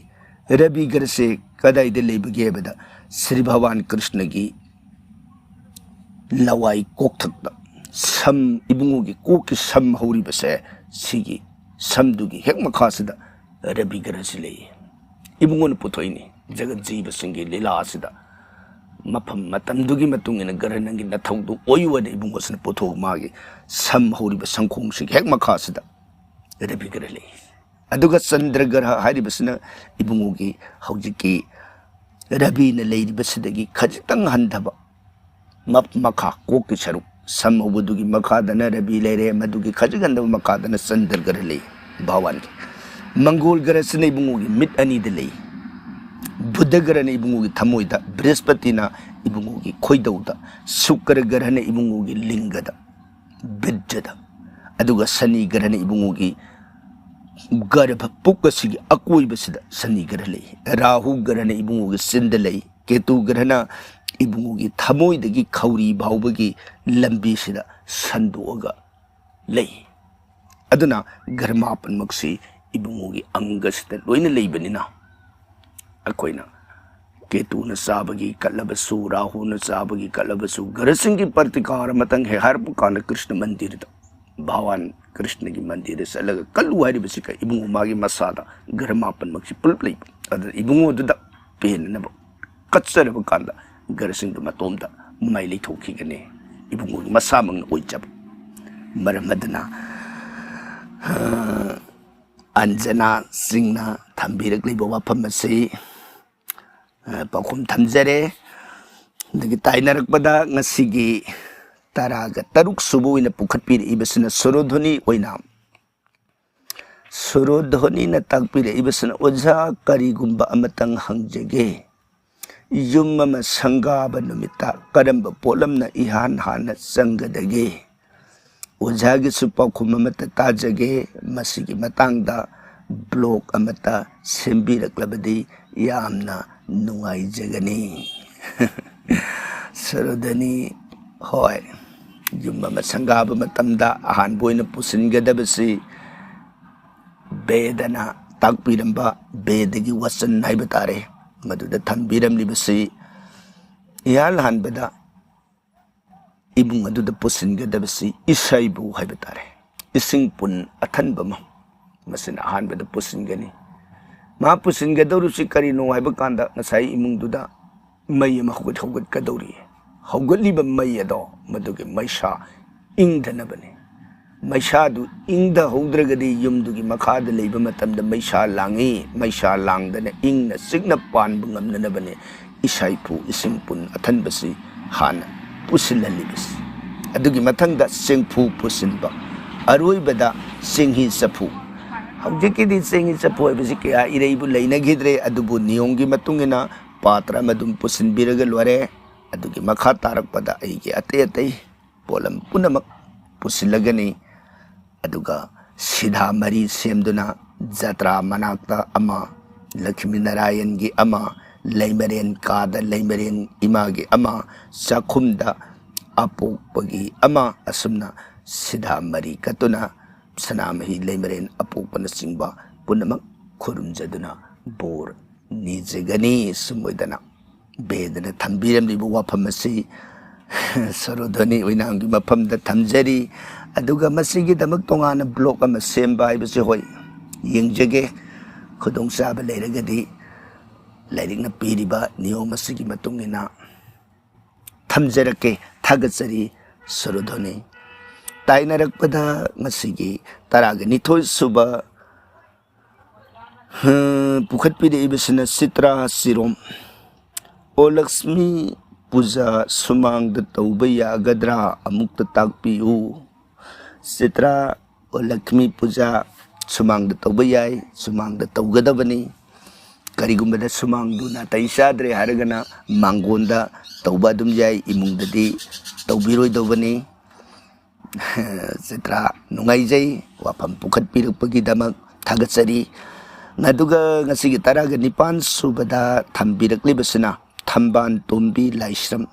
ꯔꯕꯤ ꯒ꯭ꯔꯍꯁꯦ ꯀꯗꯥꯏꯗ ꯂꯩꯕꯒꯦ ꯍꯥꯏꯕꯗ ꯁ꯭ꯔꯤ ꯚꯒꯋꯥꯟ ꯀ꯭ꯔꯤꯁꯅꯒꯤ ꯂꯋꯥꯏ ꯀꯣꯛꯊꯛꯇ ꯁꯝ ꯏꯕꯨꯡꯉꯣꯒꯤ ꯀꯣꯛꯀꯤ ꯁꯝ ꯍꯧꯔꯤꯕꯁꯦ ꯁꯤꯒꯤ ꯁꯝꯗꯨꯒꯤ ꯍꯦꯛ ꯃꯈꯥꯁꯤꯗ ꯔꯕꯤ ꯒ꯭ꯔꯍꯁꯤ ꯂꯩ ꯏꯕꯨꯡꯉꯣꯅ ꯄꯨꯊꯣꯛꯏꯅꯤ ꯖꯒꯠ ꯖꯤꯕꯁꯤꯡꯒꯤ ꯂꯤꯂꯥ ꯑꯁꯤꯗ ꯃꯐꯝ ꯃꯇꯝꯗꯨꯒꯤ ꯃꯇꯨꯡ ꯏꯟꯅ ꯒ꯭ꯔꯍ ꯅꯪꯒꯤ ꯅꯊꯧꯗꯨ ꯑꯣꯏꯌꯨꯑꯅ ꯏꯕꯨꯡꯉꯣꯁꯤꯅ ꯄꯨꯊꯣꯛ ꯃꯥꯒꯤ ꯁꯝ ꯍꯧꯔꯤꯕ ꯁꯪꯈꯣꯡꯁꯤꯒꯤ ꯍꯦꯛ ꯃꯈꯥꯁꯤda ꯔꯕꯤ ꯒ꯭ꯔꯍ ꯂꯩ ꯑꯗꯨꯒ ꯆꯟꯗ꯭ꯔ ꯒ꯭ꯔꯍ ꯍꯥꯏꯔꯤꯕꯁꯤꯅ ꯏꯕꯨꯡꯉꯣꯒꯤ ꯍꯧꯖꯤꯛꯀꯤ ꯔꯕꯤꯅ ꯂꯩꯔꯤꯕꯁꯤꯗꯒꯤ ꯈꯖꯤꯛꯇꯪ ꯍꯟꯊꯕ ꯃꯈꯥ ꯀꯣꯛꯀꯤ ꯁꯔꯨꯛ ꯁꯝ ꯍꯧꯕꯗꯨꯒꯤ ꯃꯈꯥꯗꯅ ꯔꯕꯤ ꯂꯩꯔꯦ ꯃꯗꯨꯒꯤ ꯈꯖꯤꯛ ꯍꯟꯊꯕ ꯃꯈꯥꯗꯅ ꯆꯟꯗ꯭ꯔ ꯒ꯭ꯔꯍ ꯂꯩ ꯚꯒꯋꯥꯟꯒꯤ ꯃꯪꯒꯣꯜ ꯒ꯭ꯔꯍꯁꯤꯅ ꯏꯕꯨꯡꯉꯣꯒꯤ ꯃꯤꯠ ꯑꯅꯤꯗ ꯂꯩ ꯕꯨꯙ ꯒ꯭ꯔꯍꯅ ꯏꯕꯨꯡꯉꯣꯒꯤ ꯊꯃꯣꯏꯗ ꯕ꯭ꯔꯤꯍꯁꯄꯇꯤꯅ ꯏꯕꯨꯡꯉꯣꯒꯤ ꯈꯣꯏꯗꯧꯗ ꯁꯨꯀ꯭ꯔ ꯒ꯭ꯔꯍꯅ ꯏꯕꯨꯡꯉꯣꯒꯤ ꯂꯤꯡꯒꯗ ꯕꯤꯖꯗ ꯑꯗꯨꯒ ꯁꯅꯤ ꯒ꯭ꯔꯍꯅ ꯏꯕꯨꯡꯉꯣꯒꯤ ꯒꯔꯚ ꯄꯨꯛ ꯑꯁꯤꯒꯤ ꯑꯀꯣꯏꯕꯁꯤꯗ ꯁꯅꯤ ꯒ꯭ꯔꯍ ꯂꯩ ꯔꯥꯍꯨ ꯒ꯭ꯔꯍꯅ ꯏꯕꯨꯡꯉꯣꯒꯤ ꯆꯤꯟꯗ ꯂꯩ ꯀꯦꯇꯨ ꯒ꯭ꯔꯍꯅ ꯏꯕꯨꯡꯉꯣꯒꯤ ꯊꯃꯣꯏꯗꯒꯤ ꯈꯧꯔꯤ ꯐꯥꯎꯕꯒꯤ ꯂꯝꯕꯤꯁꯤꯗ ꯁꯟꯗꯣꯛꯑꯒ ꯂꯩ ꯑꯗꯨꯅ ꯒ꯭ꯔꯍ ꯃꯥꯄꯟꯃꯛꯁꯤ ꯏꯕꯨꯡꯉꯣꯒꯤ ꯑꯪꯒꯁꯤꯗ ꯂꯣꯏꯅ ꯂꯩꯕꯅꯤꯅ ꯑꯩꯈꯣꯏꯅ ꯀꯦꯇꯨꯅ ꯆꯥꯕꯒꯤ ꯀꯠꯂꯕꯁꯨ ꯔꯥꯍꯨꯅ ꯆꯥꯕꯒꯤ ꯀꯠꯂꯕꯁꯨ ꯒ꯭ꯔꯍꯁꯤꯡꯒꯤ ꯄꯔꯇꯤꯀꯥꯔ ꯑꯃꯇꯪ ꯍꯦꯛ ꯍꯥꯏꯔꯛꯄ ꯀꯥꯟꯗ ꯀ꯭ꯔꯤꯁꯅ ꯃꯟꯗꯤꯔꯗ ꯚꯒꯋꯥꯟ ꯀ꯭ꯔꯤꯁꯅꯒꯤ ꯃꯟꯗꯤꯔꯗ ꯆꯠꯂꯒ ꯀꯠꯂꯨ ꯍꯥꯏꯔꯤꯕꯁꯤ ꯀꯩ ꯏꯕꯨꯡꯉꯣ ꯃꯥꯒꯤ ꯃꯁꯥꯗ ꯒ꯭ꯔꯍ ꯃꯥꯄꯟꯃꯛꯁꯤ ꯄꯨꯂꯞ ꯂꯩꯕ ꯑꯗꯨꯅ ꯏꯕꯨꯡꯉꯣꯗꯨꯗ ꯄꯦꯟꯅꯅꯕ ꯀꯠꯆꯔꯕ ꯀꯥꯟꯗ ꯒ꯭ꯔꯍꯁꯤꯡꯗꯨ ꯃꯇꯣꯝꯗ ꯃꯥꯏ ꯂꯩꯊꯣꯛꯈꯤꯒꯅꯤ ꯏꯕꯨꯡꯉꯣꯒꯤ ꯃꯁꯥꯃꯛꯅ ꯑꯣꯏꯖꯕ ꯃꯔꯝ ꯑꯗꯨꯅ ꯑꯟꯖꯅꯥ ꯁꯤꯡꯅ ꯊꯝꯕꯤꯔꯛꯂꯤꯕ ꯋꯥꯐꯝ ꯑꯁꯤ ꯄꯥꯎꯈꯨꯝ ꯊꯝꯖꯔꯦ ꯑꯗꯒꯤ ꯇꯥꯏꯅꯔꯛꯄꯗ ꯉꯁꯤꯒꯤ 13 ꯁꯨꯕ ꯑꯣꯏꯅ ꯄꯨꯈꯠꯄꯤꯔꯛꯏꯕꯁꯤꯅ ꯁꯨꯔꯣꯙꯣꯅꯤ ꯑꯣꯏꯅ ꯁꯨꯔꯣꯙꯣꯅꯤꯅ ꯇꯥꯛꯄꯤꯔꯛꯏꯕꯁꯤꯅ ꯑꯣꯖꯥ ꯀꯔꯤꯒꯨꯝꯕ ꯑꯃꯇꯪ ꯍꯪꯖꯒꯦ ꯌꯨꯝ ꯑꯃ ꯁꯪꯒꯥꯕ ꯅꯨꯃꯤꯠꯇ ꯀꯔꯝꯕ ꯄꯣꯠꯂꯝꯅ ꯏꯍꯥꯟ ꯍꯥꯟꯅ ꯆꯪꯒꯗꯒꯦ ꯑꯣꯖꯥꯒꯤꯁꯨ ꯄꯥꯎꯈꯨꯝ ꯑꯃꯠꯇ ꯇꯥꯖꯒꯦ ꯃꯁꯤꯒꯤ ꯃꯇꯥꯡꯗ ꯕ꯭ꯂꯣꯛ ꯑꯃꯠꯇ ꯁꯦꯝꯕꯤꯔꯛꯂꯕꯗꯤ ꯌꯥꯝꯅ ꯅꯨꯡꯉꯥꯏꯖꯒꯅꯤ ꯁꯨꯔꯣꯙꯣꯅꯤ ꯍꯣꯏ ꯌꯨꯝ ꯑꯃ ꯁꯪꯒꯥꯕ ꯃꯇꯝꯗ ꯑꯍꯥꯟꯕ ꯑꯣꯏꯅ ꯄꯨꯁꯤꯟꯒꯗꯕꯁꯤ ꯕꯦꯗꯅ ꯇꯥꯛꯄꯤꯔꯝꯕ ꯕꯦꯗꯒꯤ ꯋꯆꯟ ꯍꯥꯏꯕ ꯇꯥꯔꯦ ꯃꯗꯨꯗ ꯊꯝꯕꯤꯔꯝꯂꯤꯕꯁꯤ ꯏꯍꯥꯟ ꯍꯥꯟꯕꯗ ꯏꯕꯨꯡ ꯑꯗꯨꯗ ꯄꯨꯁꯤꯟꯒꯗꯕꯁꯤ ꯏꯁꯩꯕꯨ ꯍꯥꯏꯕ ꯇꯥꯔꯦ ꯏꯁꯤꯡ ꯄꯨꯟ ꯑꯊꯟꯕ ꯑꯃ ꯃꯁꯤꯅ ꯑꯍꯥꯟꯕꯗ ꯄꯨꯁꯤꯟꯒꯅꯤ ꯃꯥ ꯄꯨꯁꯤꯟꯒꯗꯧꯔꯤꯕꯁꯤ ꯀꯔꯤꯅꯣ ꯍꯥꯏꯕ ꯀꯥꯟꯗ ꯉꯁꯥꯏ ꯏꯃꯨꯡꯗꯨꯗ ꯃꯩ ꯑꯃ ꯍꯧꯒꯠꯀꯗꯧꯔꯤ ꯍꯧꯒꯠꯂꯤꯕ ꯃꯩ ꯑꯗꯣ ꯃꯗꯨꯒꯤ ꯃꯩꯁꯥ ꯏꯪꯗꯅꯕꯅꯤ ꯃꯩꯁꯥꯗꯨ ꯏꯪꯗꯍꯧꯗ꯭ꯔꯒꯗꯤ ꯌꯨꯝꯗꯨꯒꯤ ꯃꯈꯥꯗ ꯂꯩꯕ ꯃꯇꯝꯗ ꯃꯩꯁꯥ ꯂꯥꯡꯉꯤ ꯃꯩꯁꯥ ꯂꯥꯡꯗꯅ ꯏꯪꯅ ꯆꯤꯛꯅ ꯄꯥꯟꯕ ꯉꯝꯅꯅꯕꯅꯤ ꯏꯁꯩꯄꯨ ꯏꯁꯤꯡ ꯄꯨꯟ ꯑꯊꯟꯕꯁꯤ ꯍꯥꯟꯅ ꯄꯨꯁꯤꯜꯍꯜꯂꯤꯕꯁꯤ ꯑꯗꯨꯒꯤ ꯃꯊꯪꯗ ꯆꯦꯡꯐꯨ ꯄꯨꯁꯤꯟꯕ ꯑꯔꯣꯏꯕꯗ ꯆꯦꯡꯍꯤ ꯆꯐꯨ ꯍꯧꯖꯤꯛꯀꯤꯗꯤ ꯆꯦꯡꯍꯤ ꯆꯐꯨ ꯍꯥꯏꯕꯁꯤ ꯀꯌꯥ ꯏꯔꯩꯕꯨ ꯂꯩꯅꯈꯤꯗ꯭ꯔꯦ ꯑꯗꯨꯕꯨ ꯅꯤꯌꯣꯝꯒꯤ ꯃꯇꯨꯡ ꯏꯟꯅ ꯄꯥꯇ꯭ꯔ ꯑꯃ ꯑꯗꯨꯝ ꯄꯨꯁꯤꯟꯕꯤꯔꯒ ꯂꯣꯏꯔꯦ ꯑꯗꯨꯒꯤ ꯃꯈꯥ ꯇꯥꯔꯛꯄꯗ ꯑꯩꯒꯤ ꯑꯇꯩ ꯑꯇꯩ ꯄꯣꯠꯂꯝ ꯄꯨꯝꯅꯃꯛ ꯄꯨꯁꯤꯜꯂꯒꯅꯤ ꯑꯗꯨꯒ ꯁꯤꯙꯥ ꯃꯔꯤ ꯁꯦꯝꯗꯨꯅ ꯖꯇ꯭ꯔꯥ ꯃꯅꯥꯛꯇ ꯑꯃ ꯂꯛष्ꯃꯤ ꯅꯥꯔꯥꯌꯟꯒꯤ ꯑꯃ ꯂꯩꯃꯔꯦꯟ ꯀꯥꯗ ꯂꯩꯃꯔꯦꯟ ꯏꯃꯥꯒꯤ ꯑꯃ ꯆꯥꯛꯈꯨꯝꯗ ꯑꯄꯣꯛꯄꯒꯤ ꯑꯃ ꯑꯁꯨꯝꯅ ꯁꯤꯙꯥ ꯃꯔꯤ ꯀꯠꯇꯨꯅ ꯁꯅꯥꯃꯍꯤ ꯂꯩꯃꯔꯦꯟ ꯑꯄꯣꯛꯄꯅꯆꯤꯡꯕ ꯄꯨꯝꯅꯃꯛ ꯈꯨꯔꯨꯝꯖꯗꯨꯅ ꯕꯣꯔ ꯅꯤꯖꯒꯅꯤ ꯁꯨꯝ ꯑꯣꯏꯗꯅ ꯕꯦꯗꯅ ꯊꯝꯕꯤꯔꯝꯂꯤꯕ ꯋꯥꯐꯝ ꯑꯁꯤ ꯁꯔꯣꯙꯅꯤ ꯑꯣꯏꯅꯥꯝꯒꯤ ꯃꯐꯝꯗ ꯊꯝꯖꯔꯤ ꯑꯗꯨꯒ ꯃꯁꯤꯒꯤꯗꯃꯛ ꯇꯣꯉꯥꯟꯅ ꯕ꯭ꯂꯣꯛ ꯑꯃ ꯁꯦꯝꯕ ꯍꯥꯏꯕꯁꯤ ꯍꯣꯏ ꯌꯦꯡꯖꯒꯦ ꯈꯨꯗꯣꯡꯆꯥꯕ ꯂꯩꯔꯒꯗꯤ ꯂꯥꯏꯔꯤꯛꯅ ꯄꯤꯔꯤꯕ ꯅꯤꯌꯣꯝ ꯑꯁꯤꯒꯤ ꯃꯇꯨꯡ ꯏꯟꯅ ꯊꯝꯖꯔꯛꯀꯦ ꯊꯥꯒꯠꯆꯔꯤ ꯁꯔꯣꯙꯅꯤ ꯇꯥꯏꯅꯔꯛꯄꯗ ꯉꯁꯤꯒꯤ 12 ꯁꯨꯕ ꯄꯨꯈꯠꯄꯤꯔꯛꯏꯕꯁꯤꯅ ꯆꯤꯇ꯭ꯔꯥ ꯆꯤꯔꯣꯝ ꯑꯣ ꯂꯛꯁꯃꯤ ꯄꯨꯖꯥ ꯁꯨꯃꯥꯡꯗ ꯇꯧꯕ ꯌꯥꯒꯗ꯭ꯔꯥ ꯑꯃꯨꯛꯇ ꯇꯥꯛꯄꯤꯌꯨ ꯆꯤꯇ꯭ꯔꯥ ꯑꯣ ꯂꯛꯁꯃꯤ ꯄꯨꯖꯥ ꯁꯨꯃꯥꯡꯗ ꯇꯧꯕ ꯌꯥꯏ ꯁꯨꯃꯥꯡꯗ ꯇꯧꯒꯗꯕꯅꯤ ꯀꯔꯤꯒꯨꯝꯕꯗ ꯁꯨꯃꯥꯡꯗꯨ ꯅꯥꯇꯩ ꯆꯥꯗ꯭ꯔꯦ ꯍꯥꯏꯔꯒꯅ ꯃꯥꯡꯒꯣꯟꯗ ꯇꯧꯕ ꯑꯗꯨꯝ ꯌꯥꯏ ꯏꯃꯨꯡꯗꯗꯤ ꯇꯧꯕꯤꯔꯣꯏꯗꯧꯕꯅꯤ ꯆꯤꯇ꯭ꯔꯥ ꯅꯨꯡꯉꯥꯏꯖꯩ ꯋꯥꯐꯝ ꯄꯨꯈꯠꯄꯤꯔꯛꯄꯒꯤꯗꯃꯛ ꯊꯥꯒꯠꯆꯔꯤ ꯑꯗꯨꯒ ꯉꯁꯤꯒꯤ 19 ꯁꯨꯕꯗ ꯊꯝꯕꯤꯔꯛꯂꯤꯕꯁꯤꯅ ꯊꯝꯕꯥꯜ ꯇꯣꯝꯕꯤ ꯂꯥꯏꯁ꯭ꯔꯝ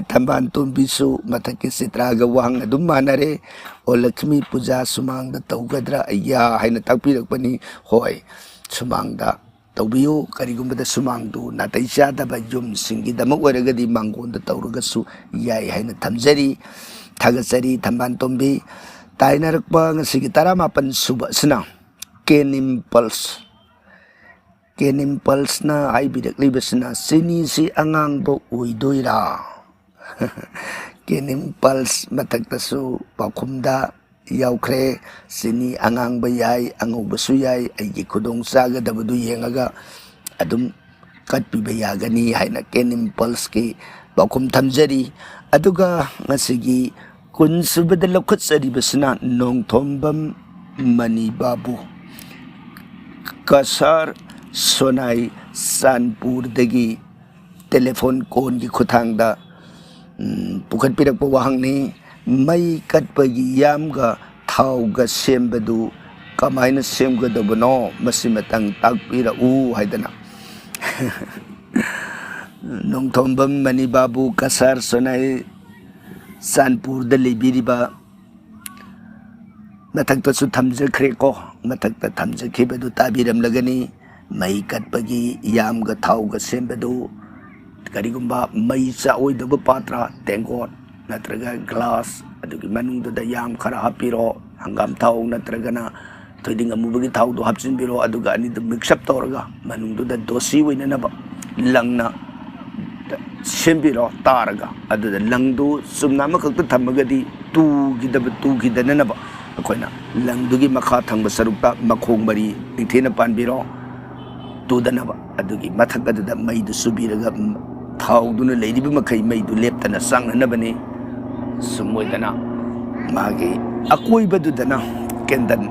ꯊꯝꯕꯥꯜ ꯇꯣꯝꯕꯤꯁꯨ ꯃꯊꯛꯀꯤ ꯆꯤꯇ꯭ꯔꯥꯒ ꯋꯥꯍꯪ ꯑꯗꯨꯝ ꯃꯥꯟꯅꯔꯦ ꯑꯣ ꯂꯛꯁꯃꯤ ꯄꯨꯖꯥ ꯁꯨꯃꯥꯡꯗ ꯇꯧꯒꯗ꯭ꯔꯥ ꯑయ్ꯌꯥ ꯍꯥꯏꯅ ꯇꯥꯛꯄꯤꯔꯛꯄꯅꯤ ꯍꯣꯏ ꯁꯨꯃꯥꯡꯗ ꯇꯧꯕꯤꯌꯨ ꯀꯔꯤꯒꯨꯝꯕꯗ ꯁꯨꯃꯥꯡꯗꯨ ꯅꯥꯇꯩ ꯆꯥꯗꯕ ꯌꯨꯝꯁꯤꯡꯒꯤꯗꯃꯛ ꯑꯣꯏꯔꯒꯗꯤ ꯃꯥꯡꯒꯣꯟꯗ ꯇꯧꯔꯒꯁꯨ ꯌꯥꯏ ꯍꯥꯏꯅ ꯊꯝꯖꯔꯤ ꯊꯥꯒꯠꯆꯔꯤ ꯊꯝꯕꯥꯜ ꯇꯣꯝꯕꯤ ꯇꯥꯏꯅꯔꯛꯄ ꯉꯁꯤꯒꯤ 19 ꯁꯨꯕ ꯑꯁꯤꯅ ꯀꯦꯅꯤꯝꯄꯜꯁ ꯀꯦꯅꯤꯝꯄꯜꯁꯅ ꯍꯥꯏꯕꯤꯔꯛꯂꯤꯕꯁꯤꯅ ꯆꯤꯅꯤꯁꯤ ꯑꯉꯥꯡꯕ ꯑꯣꯏꯗꯣꯏꯔꯥ ꯀꯦꯅꯤꯝꯄꯜꯁ ꯃꯊꯛꯇꯁꯨ ꯄꯥꯎꯈꯨꯝꯗ ꯌꯥꯎꯈ꯭ꯔꯦ ꯆꯤꯅꯤ ꯑꯉꯥꯡꯕ ꯌꯥꯏ ꯑꯉꯧꯕꯁꯨ ꯌꯥꯏ ꯑꯩꯒꯤ ꯈꯨꯗꯣꯡ ꯆꯥꯒꯗꯕꯗꯨ ꯌꯦꯡꯉꯒ ꯑꯗꯨꯝ ꯀꯠꯄꯤꯕ ꯌꯥꯒꯅꯤ ꯍꯥꯏꯅ ꯀꯦꯅꯤꯝꯄꯜꯁꯀꯤ ꯄꯥꯎꯈꯨꯝ ꯊꯝꯖꯔꯤ ꯑꯗꯨꯒ ꯉꯁꯤꯒꯤ 20 ꯁꯨꯕꯗ ꯂꯧꯈꯠꯆꯔꯤꯕꯁꯤꯅ ꯅꯣꯡꯊꯣꯝꯕꯝ ꯃꯅꯤ ꯕꯥꯕꯨ ꯀꯁꯥꯔ ꯁꯣꯅꯥꯏ ꯆꯥꯟꯄꯨꯔꯗꯒꯤ ꯇꯦꯂꯦꯐꯣꯟ ꯀꯣꯟꯒꯤ ꯈꯨꯠꯊꯥꯡꯗ ꯄꯨꯈꯠꯄꯤꯔꯛꯄ ꯋꯥꯍꯪꯅꯤ ꯃꯩ ꯀꯠꯄꯒꯤ ꯌꯥꯝꯒ ꯊꯥꯎꯒ ꯁꯦꯝꯕꯗꯨ ꯀꯃꯥꯏꯅ ꯁꯦꯝꯒꯗꯕꯅꯣ ꯃꯁꯤꯃꯇꯪ ꯇꯥꯛꯄꯤꯔꯛꯎ ꯍꯥꯏꯗꯅ ꯅꯣꯡꯊꯣꯝꯕꯝ ꯃꯅꯤ ꯕꯥꯕꯨ ꯀꯁꯥꯔ ꯁꯣꯅꯥꯏ ꯆꯥꯟꯄꯨꯔꯗ ꯂꯩꯕꯤꯔꯤꯕ ꯃꯊꯛꯇꯁꯨ ꯊꯝꯖꯈ꯭ꯔꯦꯀꯣ ꯃꯊꯛꯇ ꯊꯝꯖꯈꯤꯕꯗꯨ ꯇꯥꯕꯤꯔꯝꯂꯒꯅꯤ ꯃꯩ ꯀꯠꯄꯒꯤ ꯌꯥꯝꯒ ꯊꯥꯎꯒ ꯁꯦꯝꯕꯗꯨ ꯀꯔꯤꯒꯨꯝꯕ ꯃꯩ ꯆꯥꯛꯑꯣꯏꯗꯕ ꯄꯥꯇ꯭ꯔ ꯇꯦꯡꯀꯣꯠ ꯅꯠꯇ꯭ꯔꯒ ꯒ꯭ꯂꯥꯁ ꯑꯗꯨꯒꯤ ꯃꯅꯨꯡꯗꯨꯗ ꯌꯥꯝ ꯈꯔ ꯍꯥꯞꯄꯤꯔꯣ ꯍꯪꯒꯥꯝ ꯊꯥꯎ ꯅꯠꯇ꯭ꯔꯒꯅ ꯊꯣꯏꯗꯤꯡ ꯑꯃꯨꯕꯒꯤ ꯊꯥꯎꯗꯣ ꯍꯥꯞꯆꯤꯟꯕꯤꯔꯣ ꯑꯗꯨꯒ ꯑꯅꯤꯗꯨ ꯃꯤꯛꯁꯑꯞ ꯇꯧꯔꯒ ꯃꯅꯨꯡꯗꯨꯗ ꯗꯣꯁꯤ ꯑꯣꯏꯅꯅꯕ ꯂꯪꯅ ꯁꯦꯝꯕꯤꯔꯣ ꯇꯥꯔꯒ ꯑꯗꯨꯗ ꯂꯪꯗꯨ ꯆꯨꯝꯅ ꯑꯃꯈꯛꯇ ꯊꯝꯃꯒꯗꯤ ꯇꯨꯈꯤꯗꯅꯅꯕ ꯑꯩꯈꯣꯏꯅ ꯂꯪꯗꯨꯒꯤ ꯃꯈꯥ ꯊꯪꯕ ꯁꯔꯨꯛꯇ ꯃꯈꯣꯡ ꯃꯔꯤ ꯅꯤꯡꯊꯤꯅ ꯄꯥꯟꯕꯤꯔꯣ ꯇꯨꯗꯅꯕ ꯑꯗꯨꯒꯤ ꯃꯊꯛ ꯑꯗꯨꯗ ꯃꯩꯗꯨ ꯁꯨꯕꯤꯔꯒ ꯊꯥꯎꯗꯨꯅ ꯂꯩꯔꯤꯕ ꯃꯈꯩ ꯃꯩꯗꯨ ꯂꯦꯞꯇꯅ ꯆꯥꯡꯅꯅꯕꯅꯤ ꯁꯨꯝ ꯑꯣꯏꯗꯅ ꯃꯥꯒꯤ ꯑꯀꯣꯏꯕꯗꯨꯗꯅ ꯀꯦꯟꯗꯜ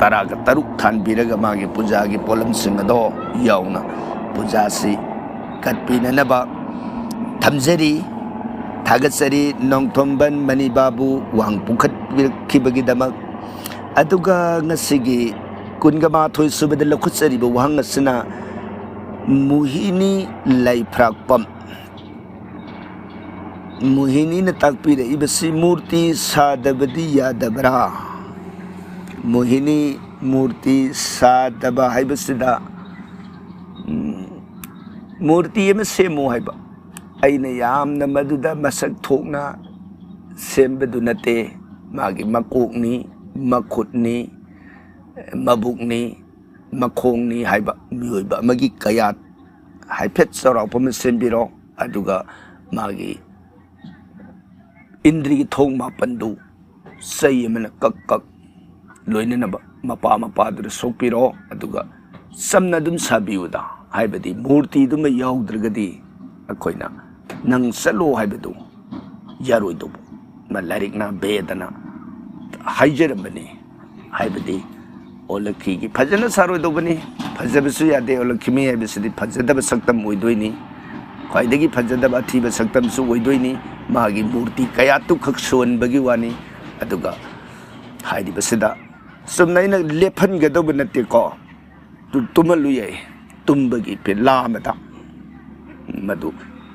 13 ꯊꯥꯟꯕꯤꯔꯒ ꯃꯥꯒꯤ ꯄꯨꯖꯥꯒꯤ ꯄꯣꯠꯂꯝꯁꯤꯡ ꯑꯗꯣ ꯌꯥꯎꯅ ꯄꯨꯖꯥꯁꯤ ꯀꯠꯄꯤꯅꯅꯕ ꯊꯝꯖꯔꯤ ꯊꯥꯒꯠꯆꯔꯤ ꯅꯣꯡꯊꯣꯝꯕꯝ ꯃꯅꯤ ꯕꯥꯕꯨ ꯋꯥꯍꯪ ꯄꯨꯈꯠꯄꯤꯔꯛꯈꯤꯕꯒꯤꯗꯃꯛ ꯑꯗꯨꯒ ꯉꯁꯤꯒꯤ 22 ꯁꯨꯕꯗ ꯂꯧꯈꯠꯆꯔꯤꯕ ꯋꯥꯍꯪ ꯑꯁꯤꯅ ꯃꯨꯍꯤꯅꯤ ꯂꯩꯐ꯭ꯔꯥꯛꯄꯝ ꯃꯨꯍꯤꯅꯤꯅ ꯇꯥꯛꯄꯤꯔꯛꯏꯕꯁꯤ ꯃꯨꯔꯇꯤ ꯁꯥꯗꯕꯗꯤ ꯌꯥꯗꯕ꯭ꯔꯥ ꯃꯨꯍꯤꯅꯤ ꯃꯨꯔꯇꯤ ꯁꯥꯗꯕ ꯍꯥꯏꯕꯁꯤꯗ ꯃꯨꯔꯇꯤ ꯑꯃ ꯁꯦꯝꯃꯨ ꯍꯥꯏꯕ ꯑꯩꯅ ꯌꯥꯝꯅ ꯃꯗꯨꯗ ꯃꯁꯛ ꯊꯣꯛꯅ ꯁꯦꯝꯕꯗꯨ ꯅꯠꯇꯦ ꯃꯥꯒꯤ ꯃꯀꯣꯛꯅꯤ ꯃꯈꯨꯠꯅꯤ ꯃꯕꯨꯛꯅꯤ ꯃꯈꯣꯡꯅꯤ ꯍꯥꯏꯕ ꯃꯤꯑꯣꯏꯕ ꯑꯃꯒꯤ ꯀꯌꯥꯠ ꯍꯥꯏꯐꯦꯠ ꯆꯥꯎꯔꯥꯛꯄ ꯑꯃ ꯁꯦꯝꯕꯤꯔꯣ ꯑꯗꯨꯒ ꯃꯥꯒꯤ ꯏꯟꯗ꯭ꯔꯤꯒꯤ ꯊꯣꯡ 9ꯗꯨ ꯆꯩ ꯑꯃꯅ ꯀꯛ ꯂꯣꯏꯅꯅꯕ ꯃꯄꯥꯗꯨꯗ ꯁꯣꯛꯄꯤꯔꯣ ꯑꯗꯨꯒ ꯆꯝꯅ ꯑꯗꯨꯝ ꯁꯥꯕꯤꯌꯨꯗ ꯍꯥꯏꯕꯗꯤ ꯃꯨꯔꯇꯤꯗꯨꯃ ꯌꯥꯎꯗ꯭ꯔꯒꯗꯤ ꯑꯩꯈꯣꯏꯅ ꯅꯪ ꯆꯠꯂꯣ ꯍꯥꯏꯕꯗꯨ ꯌꯥꯔꯣꯏꯗꯧꯕ ꯂꯥꯏꯔꯤꯛꯅ ꯕꯦꯗꯅ ꯍꯥꯏꯖꯔꯝꯕꯅꯤ ꯍꯥꯏꯕꯗꯤ ꯑꯣꯜꯂꯛꯈꯤꯒꯤ ꯐꯖꯅ ꯁꯥꯔꯣꯏꯗꯧꯕꯅꯤ ꯐꯖꯕꯁꯨ ꯌꯥꯗꯦ ꯑꯣꯜꯂꯛꯈꯤꯃꯤ ꯍꯥꯏꯕꯁꯤꯗꯤ ꯐꯖꯗꯕ ꯁꯛꯇꯝ ꯑꯣꯏꯗꯣꯏꯅꯤ ꯈ꯭ꯋꯥꯏꯗꯒꯤ ꯐꯖꯗꯕ ꯑꯊꯤꯕ ꯁꯛꯇꯝꯁꯨ ꯑꯣꯏꯗꯣꯏꯅꯤ ꯃꯥꯒꯤ ꯃꯨꯔꯇꯤ ꯀꯌꯥꯇꯨꯈꯛ ꯁꯣꯟꯕꯒꯤ ꯋꯥꯅꯤ ꯑꯗꯨꯒ ꯍꯥꯏꯔꯤꯕꯁꯤꯗ ꯆꯨꯝꯅ ꯑꯩꯅ ꯂꯦꯞꯍꯟꯒꯗꯧꯕ ꯅꯠꯇꯦꯀꯣ ꯇꯨꯝꯍꯜꯂꯨ ꯌꯥꯏ ꯇꯨꯝꯕꯒꯤ ꯐꯤꯂꯥ ꯑꯃꯗ ꯃꯗꯨ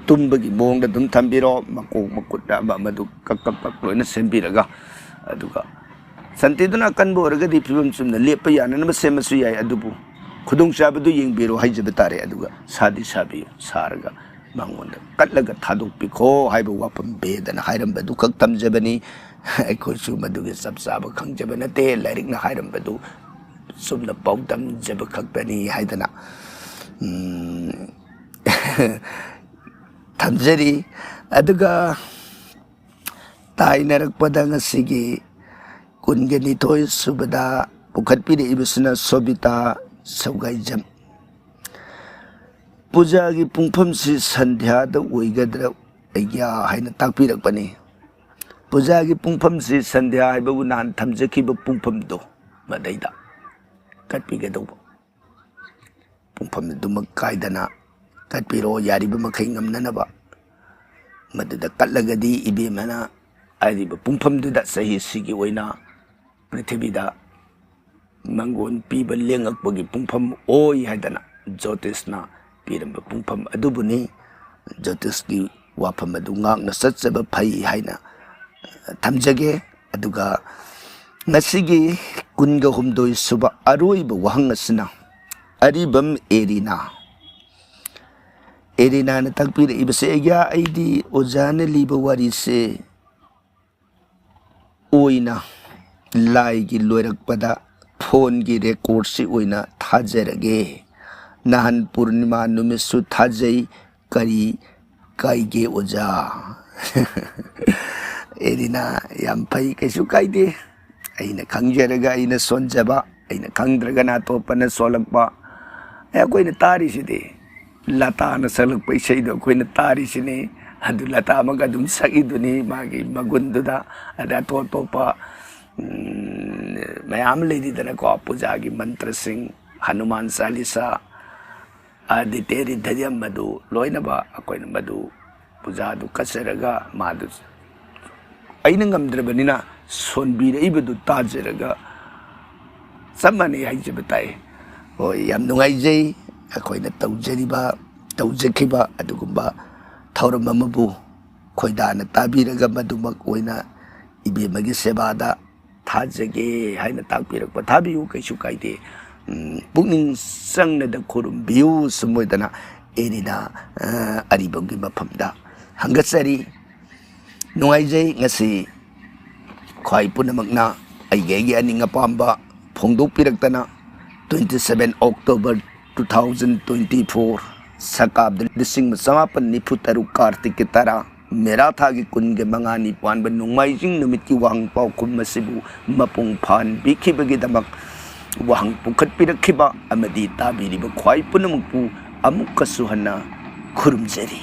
ꯇꯨꯝꯕꯒꯤ ꯃꯑꯣꯡꯗ ꯑꯗꯨꯝ ꯊꯝꯕꯤꯔꯣ ꯃꯀꯣꯛ ꯃꯈꯨꯠ ꯃꯗꯨ ꯀꯛ ꯂꯣꯏꯅ ꯁꯦꯝꯕꯤꯔꯒ ꯑꯗꯨꯒ ꯁꯟꯇꯤꯗꯨꯅ ꯑꯀꯟꯕ ꯑꯣꯏꯔꯒꯗꯤ ꯐꯤꯕꯝ ꯆꯨꯝꯅ ꯂꯦꯞꯄ ꯌꯥꯅꯅꯕ ꯁꯦꯝꯃꯁꯨ ꯌꯥꯏ ꯑꯗꯨꯕꯨ ꯈꯨꯗꯣꯡꯆꯥꯕꯗꯨ ꯌꯦꯡꯕꯤꯔꯣ ꯍꯥꯏꯖꯕ ꯇꯥꯔꯦ ꯑꯗꯨꯒ ꯁꯥꯗꯤ ꯁꯥꯕꯤꯌꯨ ꯁꯥꯔꯒ ꯃꯉꯣꯟꯗ ꯀꯠꯂꯒ ꯊꯥꯗꯣꯛꯄꯤꯈꯣ ꯍꯥꯏꯕ ꯋꯥꯐꯝ ꯕꯦꯗꯅ ꯍꯥꯏꯔꯝꯕꯗꯨ ꯈꯛ ꯇꯝꯖꯕꯅꯤ ꯑꯩꯈꯣꯏꯁꯨ ꯃꯗꯨꯒꯤ ꯆꯞ ꯆꯥꯕ ꯈꯪꯖꯕ ꯅꯠꯇꯦ ꯂꯥꯏꯔꯤꯛꯅ ꯍꯥꯏꯔꯝꯕꯗꯨ ꯆꯨꯝꯅ ꯄꯥꯎꯗꯝꯖꯕ ꯈꯛꯇꯅꯤ ꯍꯥꯏꯗꯅ ꯊꯝꯖꯔꯤ ꯑꯗꯨꯒ ꯇꯥꯏꯅꯔꯛꯄꯗ ꯉꯁꯤꯒꯤ 22 ꯁꯨꯕꯗ ꯄꯨꯈꯠꯄꯤꯔꯛꯏꯕꯁꯤꯅ ꯁꯣꯕꯤꯇꯥ ꯁꯧꯒꯥꯏꯖꯝ ꯄꯨꯖꯥꯒꯤ ꯄꯨꯡꯐꯝꯁꯤ ꯁꯟꯙ꯭ꯌꯥꯗ ꯑꯣꯏꯒꯗ꯭ꯔꯥ ꯑꯩꯌꯥ ꯍꯥꯏꯅ ꯇꯥꯛꯄꯤꯔꯛꯄꯅꯤ ꯄꯨꯖꯥꯒꯤ ꯄꯨꯡꯐꯝꯁꯤ ꯁꯟꯙ꯭ꯌꯥ ꯍꯥꯏꯕꯕꯨ ꯅꯍꯥꯟ ꯊꯝꯖꯈꯤꯕ ꯄꯨꯡꯐꯝꯗꯣ ꯃꯗꯩꯗ ꯀꯠꯄꯤꯒꯗꯧꯕ ꯄꯨꯡꯐꯝꯗꯨꯃꯛ ꯀꯥꯏꯗꯅ ꯀꯠꯄꯤꯔꯣ ꯌꯥꯔꯤꯕ ꯃꯈꯩ ꯉꯝꯅꯅꯕ ꯃꯗꯨꯗ ꯀꯠꯂꯒꯗꯤ ꯏꯕꯦꯝꯃꯅ ꯍꯥꯏꯔꯤꯕ ꯄꯨꯡꯐꯝꯗꯨꯗ ꯆꯍꯤꯁꯤꯒꯤ ꯑꯣꯏꯅ ꯄ꯭ꯔꯤꯊꯤꯕꯤꯗ ꯃꯪꯒꯣꯟ ꯄꯤꯕ ꯂꯦꯡꯉꯛꯄꯒꯤ ꯄꯨꯡꯐꯝ ꯑꯣꯏ ꯍꯥꯏꯗꯅ ꯖꯣꯇꯤꯁꯅ ꯄꯤꯔꯝꯕ ꯄꯨꯡꯐꯝ ꯑꯗꯨꯕꯨꯅꯤ ꯖꯣꯇꯤꯁꯀꯤ ꯋꯥꯐꯝ ꯑꯗꯨ ꯉꯥꯛꯅ ꯆꯠꯆꯕ ꯐꯩ ꯍꯥꯏꯅ ꯊꯝꯖꯒꯦ ꯑꯗꯨꯒ ꯉꯁꯤꯒꯤ 23 ꯁꯨꯕ ꯑꯔꯣꯏꯕ ꯋꯥꯍꯪ ꯑꯁꯤꯅ ꯑꯔꯤꯕꯝ ꯑꯦꯔꯤꯅꯥꯅ ꯇꯥꯛꯄꯤꯔꯛꯏꯕꯁꯦ ꯑꯩꯗꯤ ꯑꯣꯖꯥꯅ ꯂꯤꯕ ꯋꯥꯔꯤꯁꯦ ꯑꯣꯏꯅ ꯂꯥꯏꯒꯤ ꯂꯣꯏꯔꯛꯄꯗ ꯐꯣꯟꯒꯤ ꯔꯦꯀꯣꯔꯠꯁꯤ ꯑꯣꯏꯅ ꯊꯥꯖꯔꯒꯦ ꯅꯍꯥꯟ ꯄꯨꯔꯅꯤꯃꯥ ꯅꯨꯃꯤꯠꯁꯨ ꯊꯥꯖꯩ ꯀꯔꯤ ꯀꯥꯏꯒꯦ ꯑꯣꯖꯥ ꯑꯦꯔꯤꯅꯥ ꯌꯥꯝ ꯐꯩ ꯀꯩꯁꯨ ꯀꯥꯏꯗꯦ ꯑꯩꯅ ꯈꯪꯖꯔꯒ ꯑꯩꯅ ꯁꯣꯟꯖꯕ ꯑꯩꯅ ꯈꯪꯗ꯭ꯔꯒꯅ ꯑꯇꯣꯞꯄꯅ ꯁꯣꯜꯂꯛꯄ ꯑꯩꯈꯣꯏꯅ ꯇꯥꯔꯤꯁꯤꯗꯤ ꯂꯇꯥꯅ ꯁꯛꯂꯛꯄ ꯏꯁꯩꯗꯣ ꯑꯩꯈꯣꯏꯅ ꯇꯥꯔꯤꯁꯤꯅꯤ ꯑꯗꯨ ꯂꯇꯥ ꯑꯃꯒ ꯑꯗꯨꯝ ꯁꯛꯏꯗꯨꯅꯤ ꯃꯥꯒꯤ ꯃꯒꯨꯟꯗꯨꯗ ꯑꯗ ꯑꯇꯣꯞꯄ ꯃꯌꯥꯝ ꯂꯩꯔꯤꯗꯅꯀꯣ ꯄꯨꯖꯥꯒꯤ ꯃꯟꯇ꯭ꯔꯁꯤꯡ ꯍꯅꯨꯃꯥꯟ ꯆꯥꯂꯤꯁꯥ ꯑꯗꯤꯇꯦ ꯔꯤꯙꯌꯝ ꯃꯗꯨ ꯂꯣꯏꯅꯕ ꯑꯩꯈꯣꯏꯅ ꯃꯗꯨ ꯄꯨꯖꯥꯗꯨ ꯀꯠꯆꯔꯒ ꯃꯥꯗꯨ ꯑꯩꯅ ꯉꯝꯗ꯭ꯔꯕꯅꯤꯅ ꯁꯣꯟꯕꯤꯔꯛꯏꯕꯗꯨ ꯇꯥꯖꯔꯒ ꯆꯞ ꯃꯥꯟꯅꯩ ꯍꯥꯏꯖꯕ ꯇꯥꯏ ꯍꯣꯏ ꯌꯥꯝ ꯅꯨꯡꯉꯥꯏꯖꯩ ꯑꯩꯈꯣꯏꯅ ꯇꯧꯖꯈꯤꯕ ꯑꯗꯨꯒꯨꯝꯕ ꯊꯧꯔꯝ ꯑꯃꯕꯨ ꯈꯣꯏꯗꯥꯅ ꯇꯥꯕꯤꯔꯒ ꯃꯗꯨꯃꯛ ꯑꯣꯏꯅ ꯏꯕꯦꯝꯃꯒꯤ ꯁꯦꯕꯥꯗ ꯊꯥꯖꯒꯦ ꯍꯥꯏꯅ ꯇꯥꯛꯄꯤꯔꯛꯄ ꯊꯥꯕꯤꯌꯨ ꯀꯩꯁꯨ ꯀꯥꯏꯗꯦ ꯄꯨꯛꯅꯤꯡ ꯆꯪꯅꯗ ꯈꯨꯔꯨꯝꯕꯤꯌꯨ ꯁꯨꯝ ꯑꯣꯏꯗꯅ ꯑꯦꯔꯤꯅꯥ ꯑꯔꯤꯕꯝꯒꯤ ꯃꯐꯝꯗ ꯍꯪꯒꯠꯆꯔꯤ ꯅꯨꯡꯉꯥꯏꯖꯩ ꯉꯁꯤ ꯈ꯭ꯋꯥꯏ ꯄꯨꯝꯅꯃꯛꯅ ꯑꯩꯒꯤ ꯑꯅꯤꯡ ꯑꯄꯥꯝꯕ ꯐꯣꯡꯗꯣꯛꯄꯤꯔꯛꯇꯅ 27 ꯑꯣꯛꯇꯣꯕꯔ 2024 ꯁꯀꯥꯞꯗ 1993 ꯀꯥꯔꯇꯤꯛꯀꯤ 10 ꯃꯦꯔꯥ ꯊꯥꯒꯤ 25ꯅꯤ ꯄꯥꯟꯕ ꯅꯣꯡꯃꯥꯏꯖꯤꯡ ꯅꯨꯃꯤꯠꯀꯤ ꯋꯥꯍꯪ ꯄꯥꯎꯈꯨꯝ ꯑꯁꯤꯕꯨ ꯃꯄꯨꯡ ꯐꯥꯍꯟꯕꯤꯈꯤꯕꯒꯤꯗꯃꯛ ꯋꯥꯍꯪ ꯄꯨꯈꯠꯄꯤꯔꯛꯈꯤꯕ ꯑꯃꯗꯤ ꯇꯥꯕꯤꯔꯤꯕ ꯈ꯭ꯋꯥꯏ ꯄꯨꯝꯅꯃꯛꯄꯨ ꯑꯃꯨꯛꯀꯁꯨ ꯍꯟꯅ ꯈꯨꯔꯨꯝꯖꯔꯤ